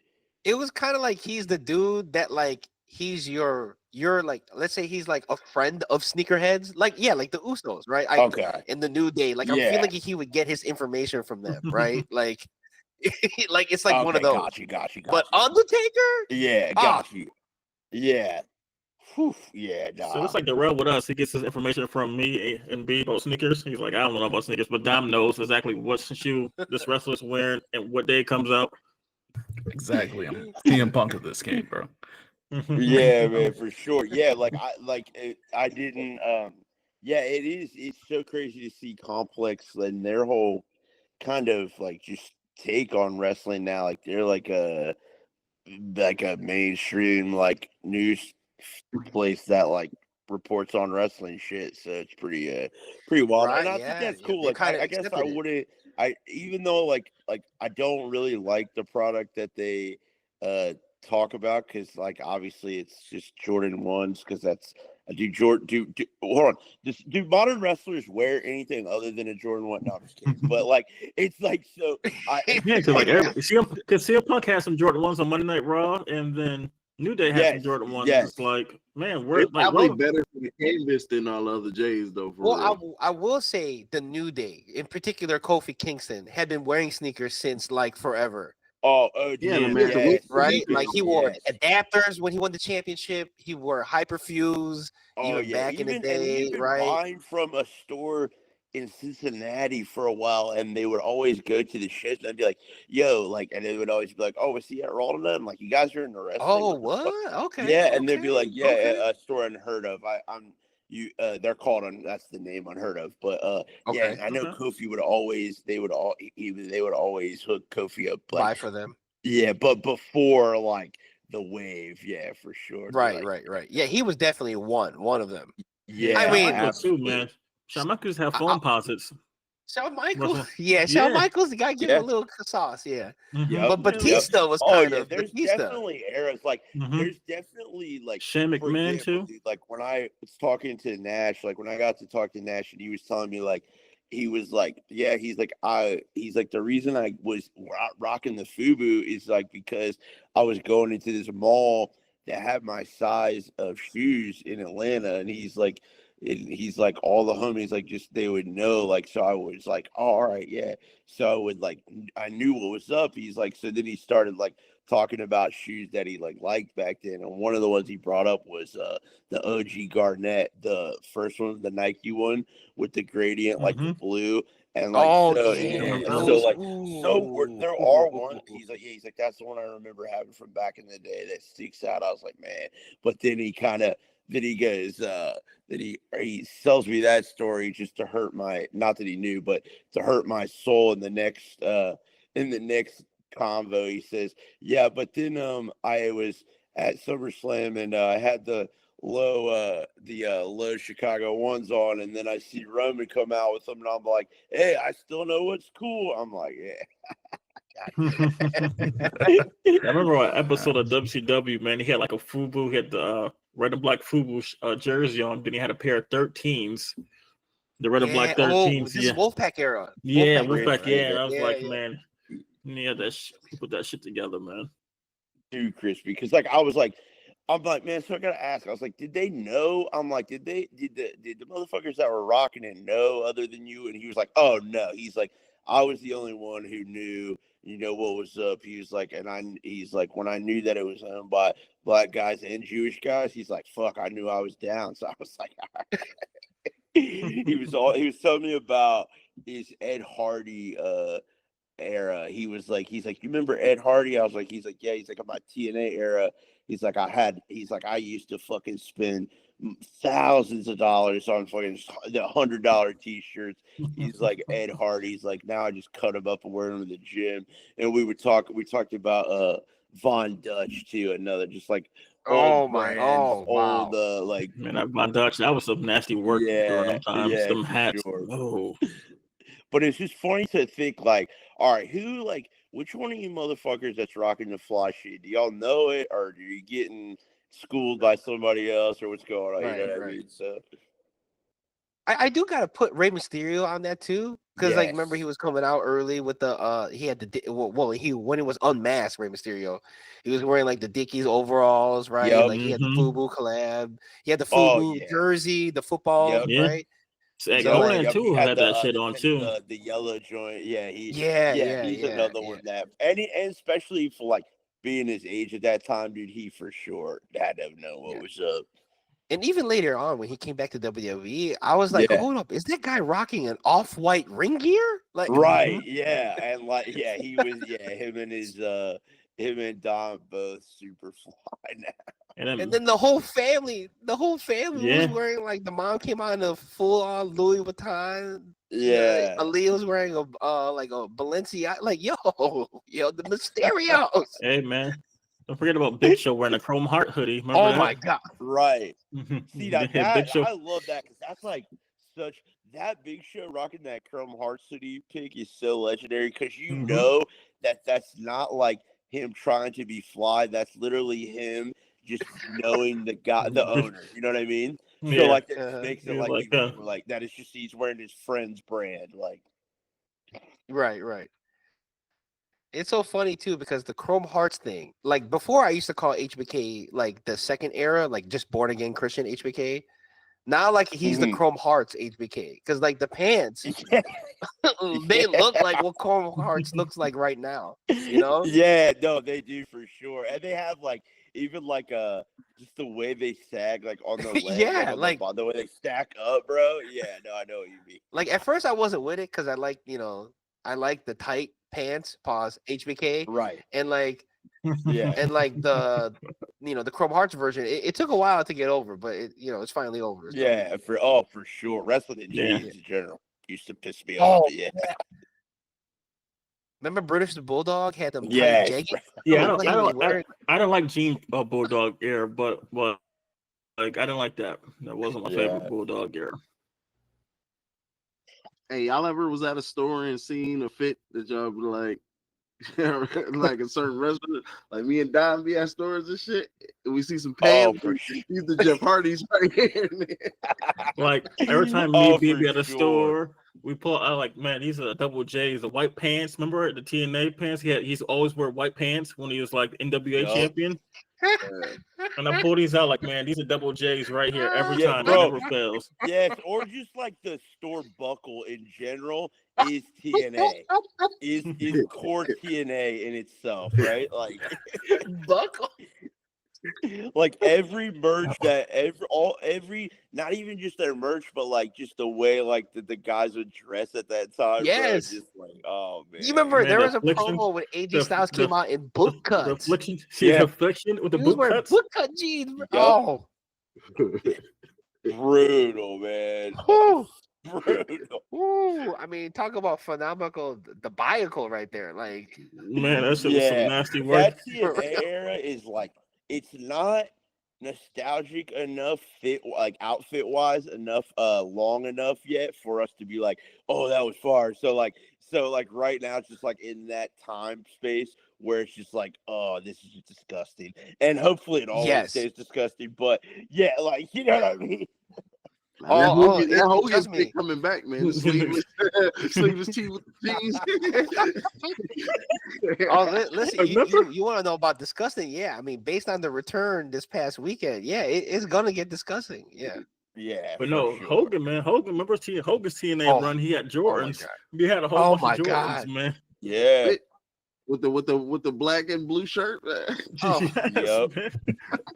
It was kind of like he's the dude that like he's your like, let's say he's like a friend of sneakerheads, like like the Usos, right? In the New Day, like I feel like he would get his information from them, right? Like it's like one of those. Got you. But Undertaker, got you. Yeah. Whew, yeah, nah. So it's like Darrell with us. He gets his information from me and B about sneakers. He's like, I don't know about sneakers, but Dom knows exactly what shoe this wrestler's wearing and what day it comes out. Exactly. I'm CM Punk of this game, bro. Yeah, man, for sure. Yeah, I didn't. It's so crazy to see Complex and their whole kind of like just take on wrestling now. Like they're like a mainstream like news place that like reports on wrestling shit. So it's pretty wild. Right, and I think that's cool. Like I guess I wouldn't. Even though like I don't really like the product that they talk about, because like obviously it's just Jordan 1s, because that's hold on. Do modern wrestlers wear anything other than a Jordan 1? No, I'm just kidding. But like it's like so. Because CM Punk has some Jordan 1s on Monday Night Raw, and then New Day has some Jordan 1s. It's like, man, we're like probably better for the canvas than all other J's though. I will say the New Day, in particular, Kofi Kingston, had been wearing sneakers since like forever. Right? Like he wore adapters when he won the championship. He wore Hyperfuse back in the day, right? Buying from a store in Cincinnati for a while, and they would always go to the shit, and I'd be like, "Yo," like, and they would always be like, "Oh, was he at Raw tonight?" I'm like, "You guys are in the wrestling." Oh, what? Okay. Yeah, and they'd be like, "Yeah, a store unheard of." They're called that's the name, Unheard of. But I know Kofi would always they would always hook Kofi up, buy for them. Yeah, but before like the wave. Yeah, for sure. Right. Yeah, he was definitely one of them. Yeah, I mean, too, man. Shawn Michaels have phone posits. Shawn Michaels, Shawn Michaels, the guy give him a little sauce, But Batista was kind of. There's definitely eras there's definitely Shane McMahon too. Dude, when I was talking to Nash, when I got to talk to Nash, and he was telling me he was he's the reason I was rocking the FUBU is because I was going into this mall that had my size of shoes in Atlanta, and he's like all the homies they would know, so I was oh, all right, yeah. So I would I knew what was up. He's so then he started talking about shoes that he liked back then, and one of the ones he brought up was the OG Garnett, the first one, the Nike one with the gradient the blue. And there are one. He's like that's the one I remember having from back in the day that sticks out. I was like, man. But then he goes that he tells me that story just to hurt my, not that he knew, but to hurt my soul in the next convo. He says, yeah, but then I was at SummerSlam and I had the low Chicago ones on, and then I see Roman come out with them, and I'm like, hey, I still know what's cool. I'm like, yeah. I remember an episode of WCW, man. He had a FUBU, he had the red and black FUBU jersey on, then he had a pair of 13 the red and black 13s. This Wolfpack era. Wolfpack, yeah. I was man, he put that shit together, man. Too crispy, because I'm like, man, so I gotta ask. I was like, did they know? I'm like, did the motherfuckers that were rocking it know other than you? And he was like, oh no. He's like, I was the only one who knew, what was up. He was like, he's like, when I knew that it was owned by black guys and Jewish guys, he's like, fuck, I knew I was down. So I was like, all right. He was telling me about his Ed Hardy era. He's like, you remember Ed Hardy? I was like, yeah. He's like, in my TNA era. He's like, I used to fucking spend thousands of dollars on fucking $100 t-shirts. He's like, Ed Hardy's like, now I just cut him up and wear him in the gym. And we talked about Von Dutch too, another just wow. Man, that Von Dutch, that was some nasty work during them times. Some hats. Sure. Oh. But it's just funny to think all right, which one of you motherfuckers that's rocking the fly sheet? Do y'all know it, or are you getting schooled by somebody else, or what's going on? Right, you know what I mean? So I do gotta put Rey Mysterio on that too, because remember he was coming out early with the he had when it was unmasked, Rey Mysterio, he was wearing the Dickies overalls, right? He had the FUBU collab, he had the FUBU jersey, the football, right? Conan too had that shit on too. The yellow joint, he's another one that, and especially for being his age at that time, dude, he for sure had to know what was up. And even later on, when he came back to WWE, I was like, hold up, is that guy rocking an off-white ring gear? Right, yeah, and he was, him and Dom both super fly now. And then the whole family was wearing the mom came out in a full-on Louis Vuitton. Yeah, Aaliyah was wearing a Balenciaga. Yo, the Mysterios. Hey man, don't forget about Big Show wearing a Chrome Heart hoodie. Remember my god, right? See that I love that, because that's such. That Big Show rocking that Chrome Heart hoodie pick is so legendary, because know that's not him trying to be fly. That's literally him just knowing the owner. You know what I mean? So that makes it that. It's just he's wearing his friend's brand. Right. It's so funny too, because the Chrome Hearts thing, before I used to call HBK the second era, just born again Christian HBK. Now he's the Chrome Hearts HBK, because the pants they look like what Chrome Hearts looks like right now. Yeah, no, they do for sure, and they have even just the way they sag on the leg, the way they stack up, bro. Yeah, no, I know what you mean. At first I wasn't with it, because I like the tight pants, HBK, right, and and the Chrome Hearts version, it took a while to get over, but it's finally over. For sure. Wrestling in general used to piss me off. Remember British the Bulldog had them tight jackets? Yeah, I don't like Jean Bulldog era, but like I didn't like that. That wasn't my favorite Bulldog era. Hey, y'all ever was at a store and seen a fit that y'all be like, like a certain restaurant, like me and Don be at stores and shit, and we see some pants. These the Jeff Hardy's right here. Like every time me and be at a store, we pull out like, man, these are double J's, the white pants. Remember the TNA pants? He's always wear white pants when he was like NWA champion. And I pull these out like, man, these are double J's right here every time. Bro. It never fails. Yes, or just like the store buckle in general is TNA. is core TNA in itself, right? Like buckle. Like every merch that every not even just their merch, but like just the way like the guys would dress at that time. Yes, bro, just like, oh man. You remember there was a promo when AJ Styles came out in boot cuts. The affliction with the boot cuts. Boot cut jeans. Yep. Oh, brutal, man. Brutal. Ooh, I mean, talk about phenomenal debacle right there. Like, man, that shit was some nasty work. That TNA era is like, it's not nostalgic enough outfit wise enough long enough yet for us to be like, oh, that was far. So right now it's just like in that time space where it's just like, oh, this is just disgusting, and hopefully it always stays disgusting, but yeah, like, you know what I mean. That Hogan's coming back, man. Sleeveless tee with the jeans. Listen, you want to know about disgusting? Yeah, I mean, based on the return this past weekend, it's gonna get disgusting. Yeah, but no, sure. Hogan, man. Remember Hogan's TNA run? He had Jordans. We had a whole bunch of Jordans, man. Yeah. With the black and blue shirt. Yep.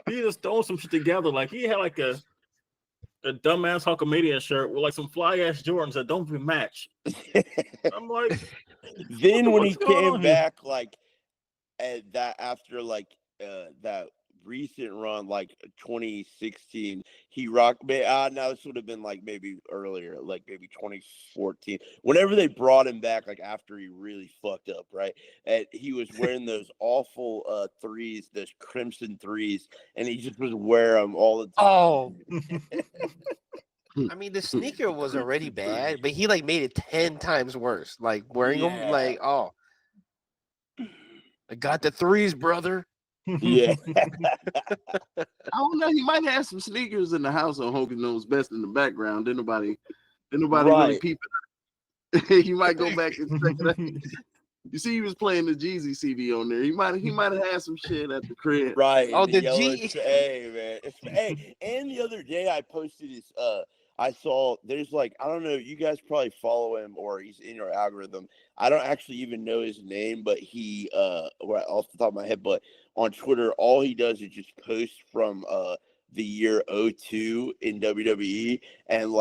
He just throwing some shit together. Like he had like a dumbass Hulkamania shirt with like some fly ass Jordans that don't even match. I'm like, then when he came back, like after that recent run, like 2016, he rocked. Now this would have been like maybe earlier, like maybe 2014. Whenever they brought him back, like after he really fucked up, right? And he was wearing those awful threes, those crimson threes, and he just was wearing them all the time. Oh. I mean, the sneaker was already bad, but he like made it 10 times worse. Like wearing them, like, oh, I got the threes, brother. Yeah. I don't know. He might have some sneakers in the house on Hogan Knows Best in the background. Didn't nobody really peep it. He might go back and check it out. You see, he was playing the Jeezy CD on there. He might have had some shit at the crib. Right. Oh, the Jeezy. Hey, man. Hey, and the other day I posted this. I saw there's like, I don't know, you guys probably follow him or he's in your algorithm. I don't actually even know his name, but he off the top of my head, but on Twitter, all he does is just post from the year 2002 in WWE, and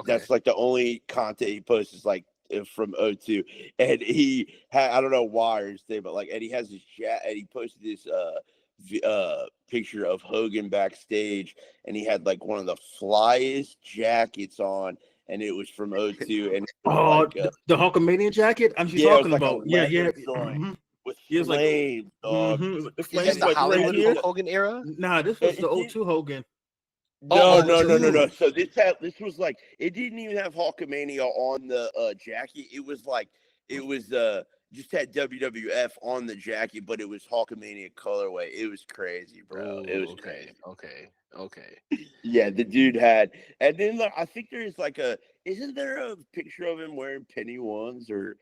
that's like the only content he posts is like from 2002, and he had, I don't know why or his thing, but like, and he has this chat, and he posted this picture of Hogan backstage, and he had like one of the flyest jackets on, and it was from 2002. And the Hulkamania jacket I'm just talking about. With flames, dog. The flames, is this the Hollywood Hogan era? Nah, this was the 2002 Hogan. No. So this was like, it didn't even have Hulkamania on the jacket. It was just had WWF on the jacket, but it was Hulkamania colorway. It was crazy, bro. It was crazy. Okay. Yeah, the dude had, and then I think there is isn't there a picture of him wearing penny ones, or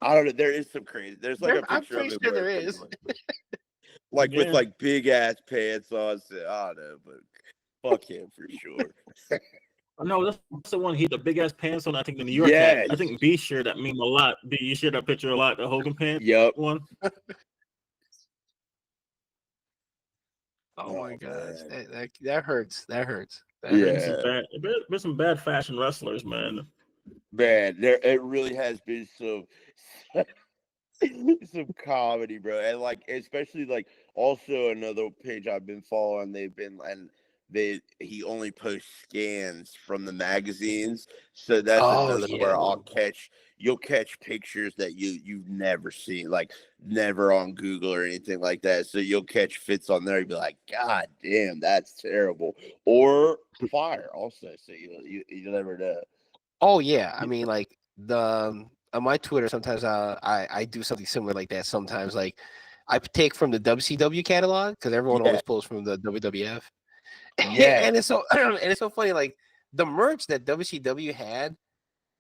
I don't know. There is some crazy. There's like a picture. I'm pretty sure there is. With like big ass pants on. So, I don't know, but fuck him for sure. No, that's the one. He had the big ass pants on. I think the New York. Yeah, I think B shared that meme a lot. B, you shared that picture a lot. The Hogan pants. Yep. One. Oh my gosh, that hurts. That hurts. There's some bad fashion wrestlers, man. Man, it really has been some comedy, bro, and like especially like also another page I've been following. They've been, and he only posts scans from the magazines. So that's another where you'll catch pictures that you've never seen, like never on Google or anything like that. So you'll catch fits on there. You'll be like, God damn, that's terrible. Or fire also. So you never know. Oh yeah, I mean, like on my Twitter, sometimes I do something similar like that. Sometimes, like I take from the WCW catalog because everyone always pulls from the WWF. Yeah, and it's so funny. Like the merch that WCW had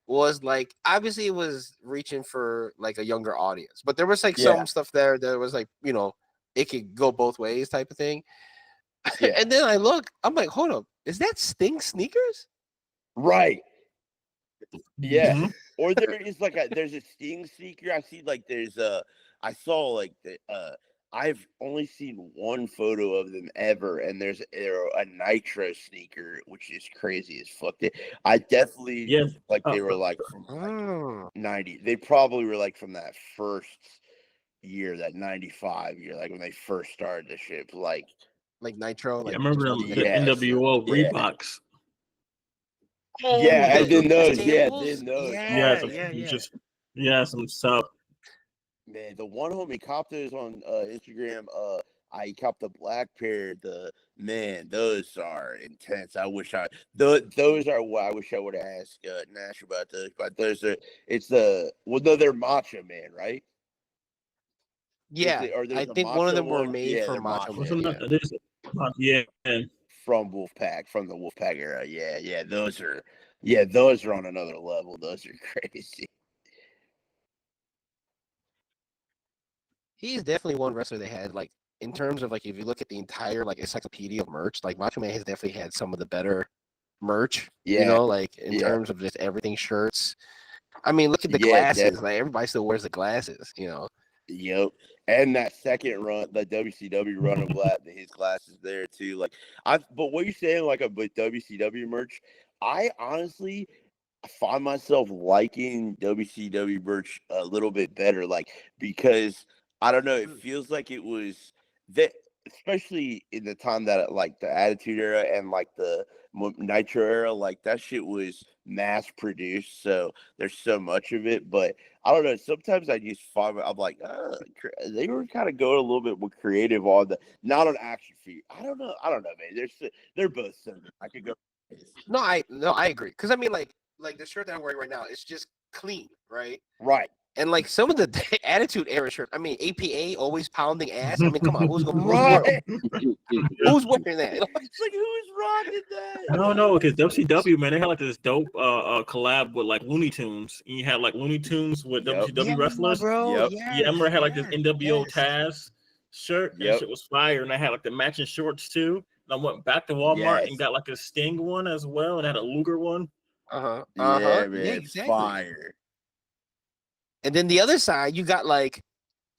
was like, obviously it was reaching for like a younger audience, but there was like some stuff there that was like, you know, it could go both ways type of thing. Yeah. And then I'm like, hold up, is that Sting sneakers? Right. Yeah. Mm-hmm. Or there is there's a Sting sneaker. I see I saw like I've only seen one photo of them ever, and they're a Nitro sneaker, which is crazy as fuck. I definitely they were like from 90. They probably were like from that first year, that 95 year, like when they first started the ship, like Nitro. Like, I remember the NWO Reeboks. Oh, yeah, and then those, some stuff. Man, the one homie copped those on Instagram. I copped the black pair. Those are intense. Those are what I wish I would have asked Nash about those. But those are they're Macho Man, right? Yeah, I think one of them were made for Macho Man. Yeah. From the Wolfpack era. Yeah, those are on another level. Those are crazy. He's definitely one wrestler that had, like, in terms of, like, if you look at the entire, like, encyclopedia of merch, like, Macho Man has definitely had some of the better merch, you know, like, in terms of just everything, shirts. I mean, look at the glasses. Definitely. Like, everybody still wears the glasses, you know. Yep. And that second run, the WCW run of his glasses there, too. Like, but what you're saying, like, with WCW merch, I honestly find myself liking WCW merch a little bit better, like, because I don't know, it feels like it was that, especially in the time that like the Attitude Era and like the Nitro Era, like that shit was mass produced, so there's so much of it. But I don't know, sometimes I just find I'm like, they were kind of going a little bit more creative on not on action feet. I don't know, man. They're both similar. I could go. No, I agree, because I mean, like the shirt that I'm wearing right now, it's just clean, right? Right. And like some of the Attitude Era shirt, I mean, APA always pounding ass. I mean, come on, who's wearing that? It's like, who's rocking that? I don't know, because WCW, man, they had like this dope collab with like Looney Tunes. And you had like Looney Tunes with WCW wrestlers. Bro. Yep. I remember I had like this NWO Taz shirt. That shit was fire, and I had like the matching shorts too. And I went back to Walmart and got like a Sting one as well, and had a Luger one. Yeah, man, exactly. Fire. And then the other side, you got like,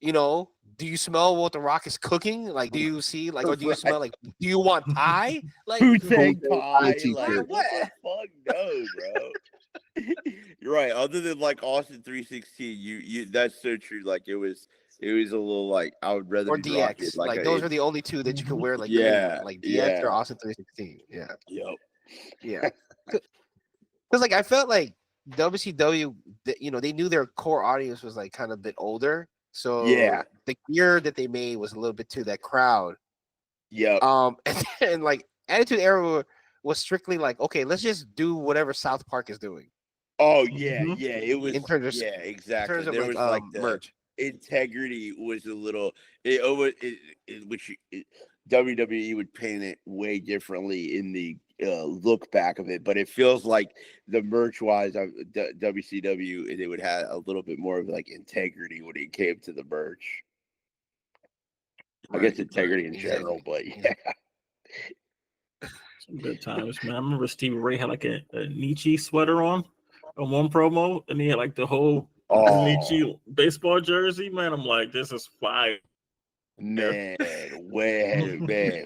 you know, do you smell what the Rock is cooking? Like, do you see, like, or do you smell like, do you want pie? Like, who's saying pie? Like, what the fuck? No, bro. You're right. Other than like Austin 316, you that's so true. Like, it was a little like, I would rather be DX. Like those are the only two that you can wear. Like, like DX or Austin 316. Yeah. Yep. Yeah. Because like I felt like WCW, you know, they knew their core audience was like kind of a bit older, so the gear that they made was a little bit to that crowd. And like Attitude Era was strictly like, okay, let's just do whatever South Park is doing. Oh yeah, it was in terms of, exactly. In terms of there was like the merch. Integrity was a little WWE would paint it way differently in the look back of it, but it feels like the merch wise of WCW, they would have a little bit more of like integrity when it came to the merch. I guess integrity in general, but yeah. Some good times, man. I remember Stevie Ray had like a Nietzsche sweater on one promo, and he had like the whole Nietzsche baseball jersey. Man, I'm like, this is fire. Man, man.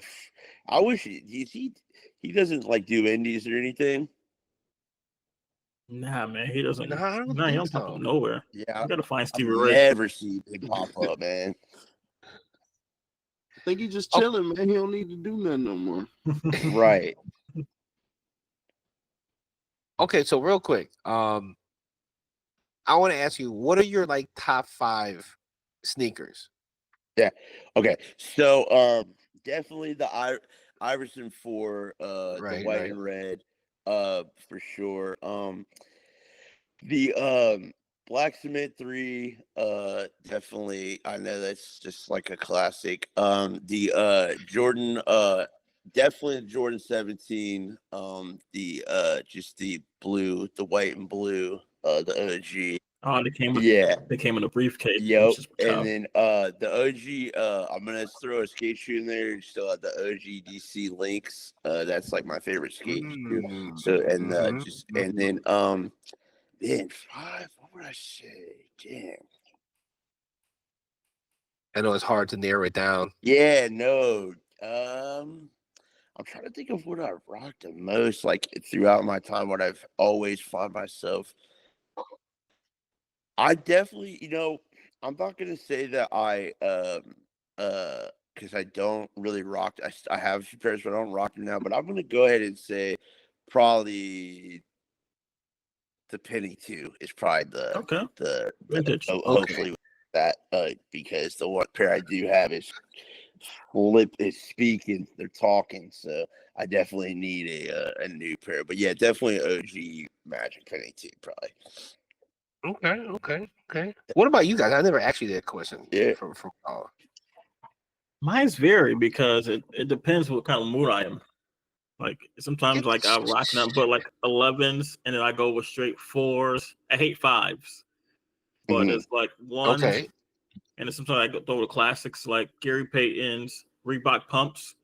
I wish he doesn't like do indies or anything. Nah, man, he doesn't. Nah, he don't pop up nowhere. Yeah, you gotta find Stevie Ray. Never see him pop up, man. think he's just chilling, man. He don't need to do nothing no more. Right. Okay, so real quick, I want to ask you, what are your like top 5 sneakers? Yeah. Okay. So definitely the Iverson 4, the white and red, for sure. The Black Cement 3, definitely. I know that's just like a classic. The Jordan, definitely the Jordan 17. The just the blue, the white and blue, the OG. Oh, they came in a briefcase. Yep. And then the OG, I'm gonna throw a skate shoe in there. Still have the OG DC Lynx. That's like my favorite skate shoe. So and and then man, 5. What would I say? Damn. I know it's hard to narrow it down. Yeah, no. I'm trying to think of what I rocked the most, like throughout my time, what I've always found myself. I definitely, I'm not gonna say that I because I don't really rock. I have a few pairs, but I don't rock them now. But I'm gonna go ahead and say probably the Penny 2 is probably the hopefully that because the one pair I do have is speaking, they're talking, so I definitely need a new pair. But yeah, definitely OG Magic Penny 2 probably. Okay. What about you guys? I never asked you that question. Yeah. From Mine's vary because it depends what kind of mood I am. Like sometimes like I'll rock them, but like 11s, and then I go with straight 4s. I hate 5s, but it's like 1s. Okay. And then sometimes I go throw the classics like Gary Payton's Reebok pumps.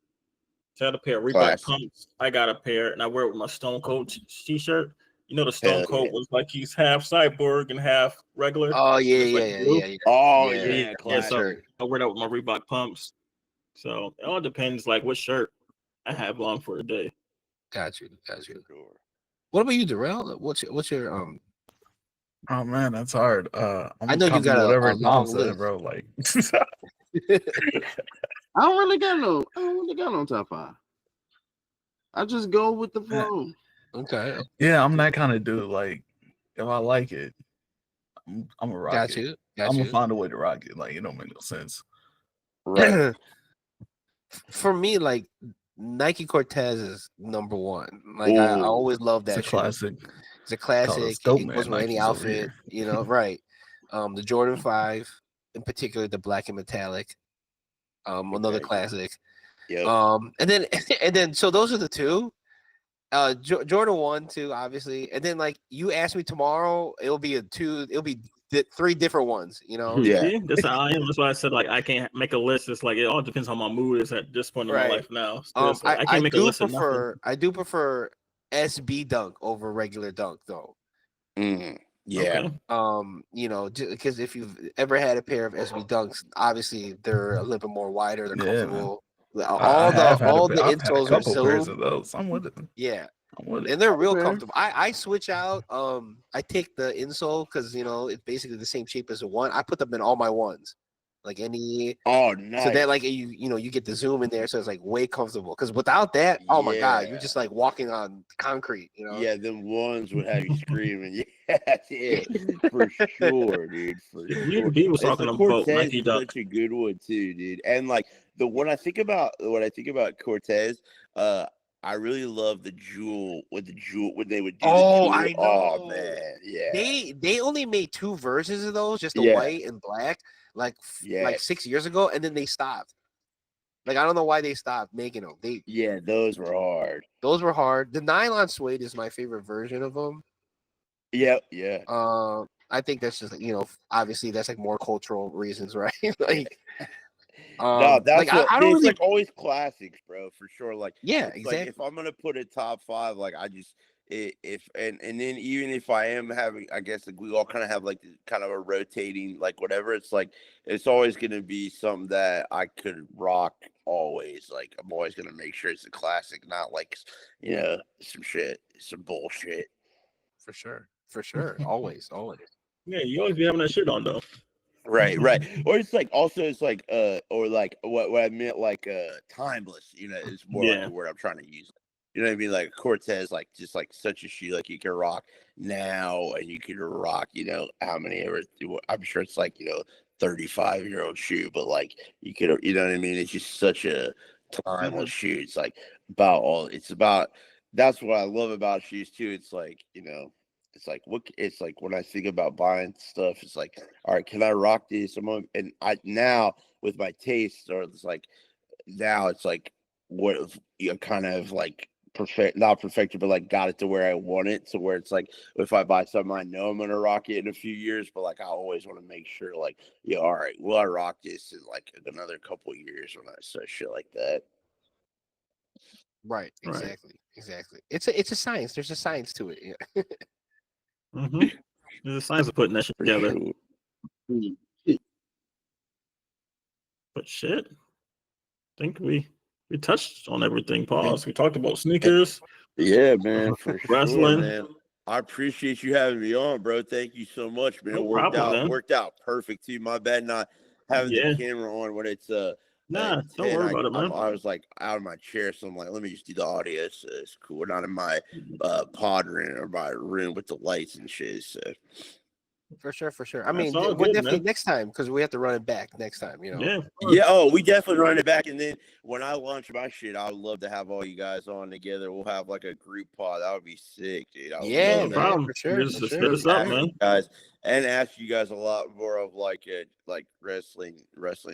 So I got a pair of Reebok pumps. I got a pair, and I wear it with my Stone Cold t-shirt. You know, the Stone Cold was like he's half cyborg and half regular. Oh yeah. Oh yeah. So I wear that with my Reebok pumps. So it all depends, like what shirt I have on for the day. Got you. What about you, Darrell? What's your Oh man, that's hard. I know you got a long list, bro. Like, I don't really got no top 5. I just go with the flow. Okay. Yeah, I'm that kind of dude. Like, if I like it, I'm a rock. Got you. I'm gonna find a way to rock it. Like, it don't make no sense. Right. For me, like Nike Cortez is number 1. Like I always love that. It's a classic. It's a classic. It goes with any outfit, right? The Jordan 5, in particular, the black and metallic. Another classic. Yeah. And then so those are the 2. Jordan 1, 2, obviously, and then like you ask me tomorrow, it'll be 3 different ones, Yeah, that's how I am. That's why I said like I can't make a list. It's like it all depends on my mood is at this point in my life now. So I can't make a list. I do prefer SB Dunk over regular Dunk though. Yeah. Okay. Because if you've ever had a pair of SB Dunks, obviously they're a little bit more wider, they're comfortable. All the insoles are so. I'm with it. Yeah, and they're real comfortable. I switch out. I take the insole because it's basically the same shape as the one. I put them in all my ones, like any. Oh, nice. So that like you get the zoom in there, so it's like way comfortable. Because without that, oh my god, you're just like walking on concrete. Yeah, them ones would have you screaming. Yeah, for sure, dude. For sure. He was talking about Nike Dunk. Such a good one too, dude. And like when I think about Cortez, I really love the jewel when they would do. I know. Oh man, yeah. They only made 2 versions of those, just the white and black, like 6 years ago, and then they stopped. Like I don't know why they stopped making them. Those were hard. The nylon suede is my favorite version of them. Yeah. I think that's just obviously that's like more cultural reasons, right? Like. No, that's like, I don't really like always classics, bro, for sure. Like exactly. Like, if I'm gonna put a top 5, like I just and then even if I am having, I guess like we all kind of have like kind of a rotating like whatever. It's like it's always gonna be something that I could rock always. Like I'm always gonna make sure it's a classic, not like some bullshit. For sure, always. Yeah, you always be having that shit on though. Right. Or it's like also it's like or like what I meant like timeless, you know, is more like the word I'm trying to use. You know what I mean? Like Cortez, like just like such a shoe like you can rock now and you can rock, you know, how many ever I'm sure it's like, you know, 35-year-old shoe, but like you could, you know what I mean? It's just such a timeless shoe. It's like that's what I love about shoes too. It's like, you know, it's like when I think about buying stuff, it's like, all right, can I rock this? And I now with my taste, or it's like now it's like what you kind of like not perfected, but like got it to where I want it, to where it's like if I buy something, I know I'm gonna rock it in a few years, but like I always want to make sure, like, yeah, all right, will I rock this in like another couple of years when I start shit like that? Right. Exactly. It's a science. There's a science to it. Yeah. There's a science of putting that shit together. Sure. But shit, I think we touched on everything. Pause. We talked about sneakers. Yeah, man, for wrestling. Sure, man. I appreciate you having me on, bro. Thank you so much, man. No Worked problem, out perfect too. My bad not having the camera on when it's don't worry about it, man. I was like out of my chair, so I'm like, let me just do the audio. So it's cool. We're not in my pod room or my room with the lights and shit. So For sure. I mean, we're definitely next time, because we have to run it back next time, you know. Yeah. Oh, we definitely run it back, and then when I launch my shit, I would love to have all you guys on together. We'll have like a group pod. That would be sick, dude. Yeah, man, for sure. Just hit us up, man. Guys, and ask you guys a lot more of like wrestling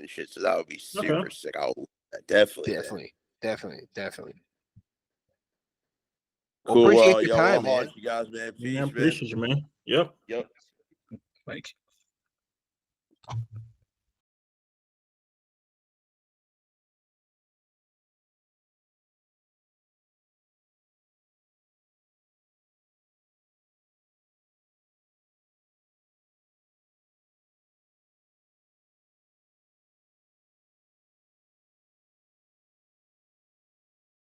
shit. So that would be super sick. I'll definitely. Cool. Well, appreciate your time, man. You guys, man. Peace, appreciate you, man. Yep. Thank you.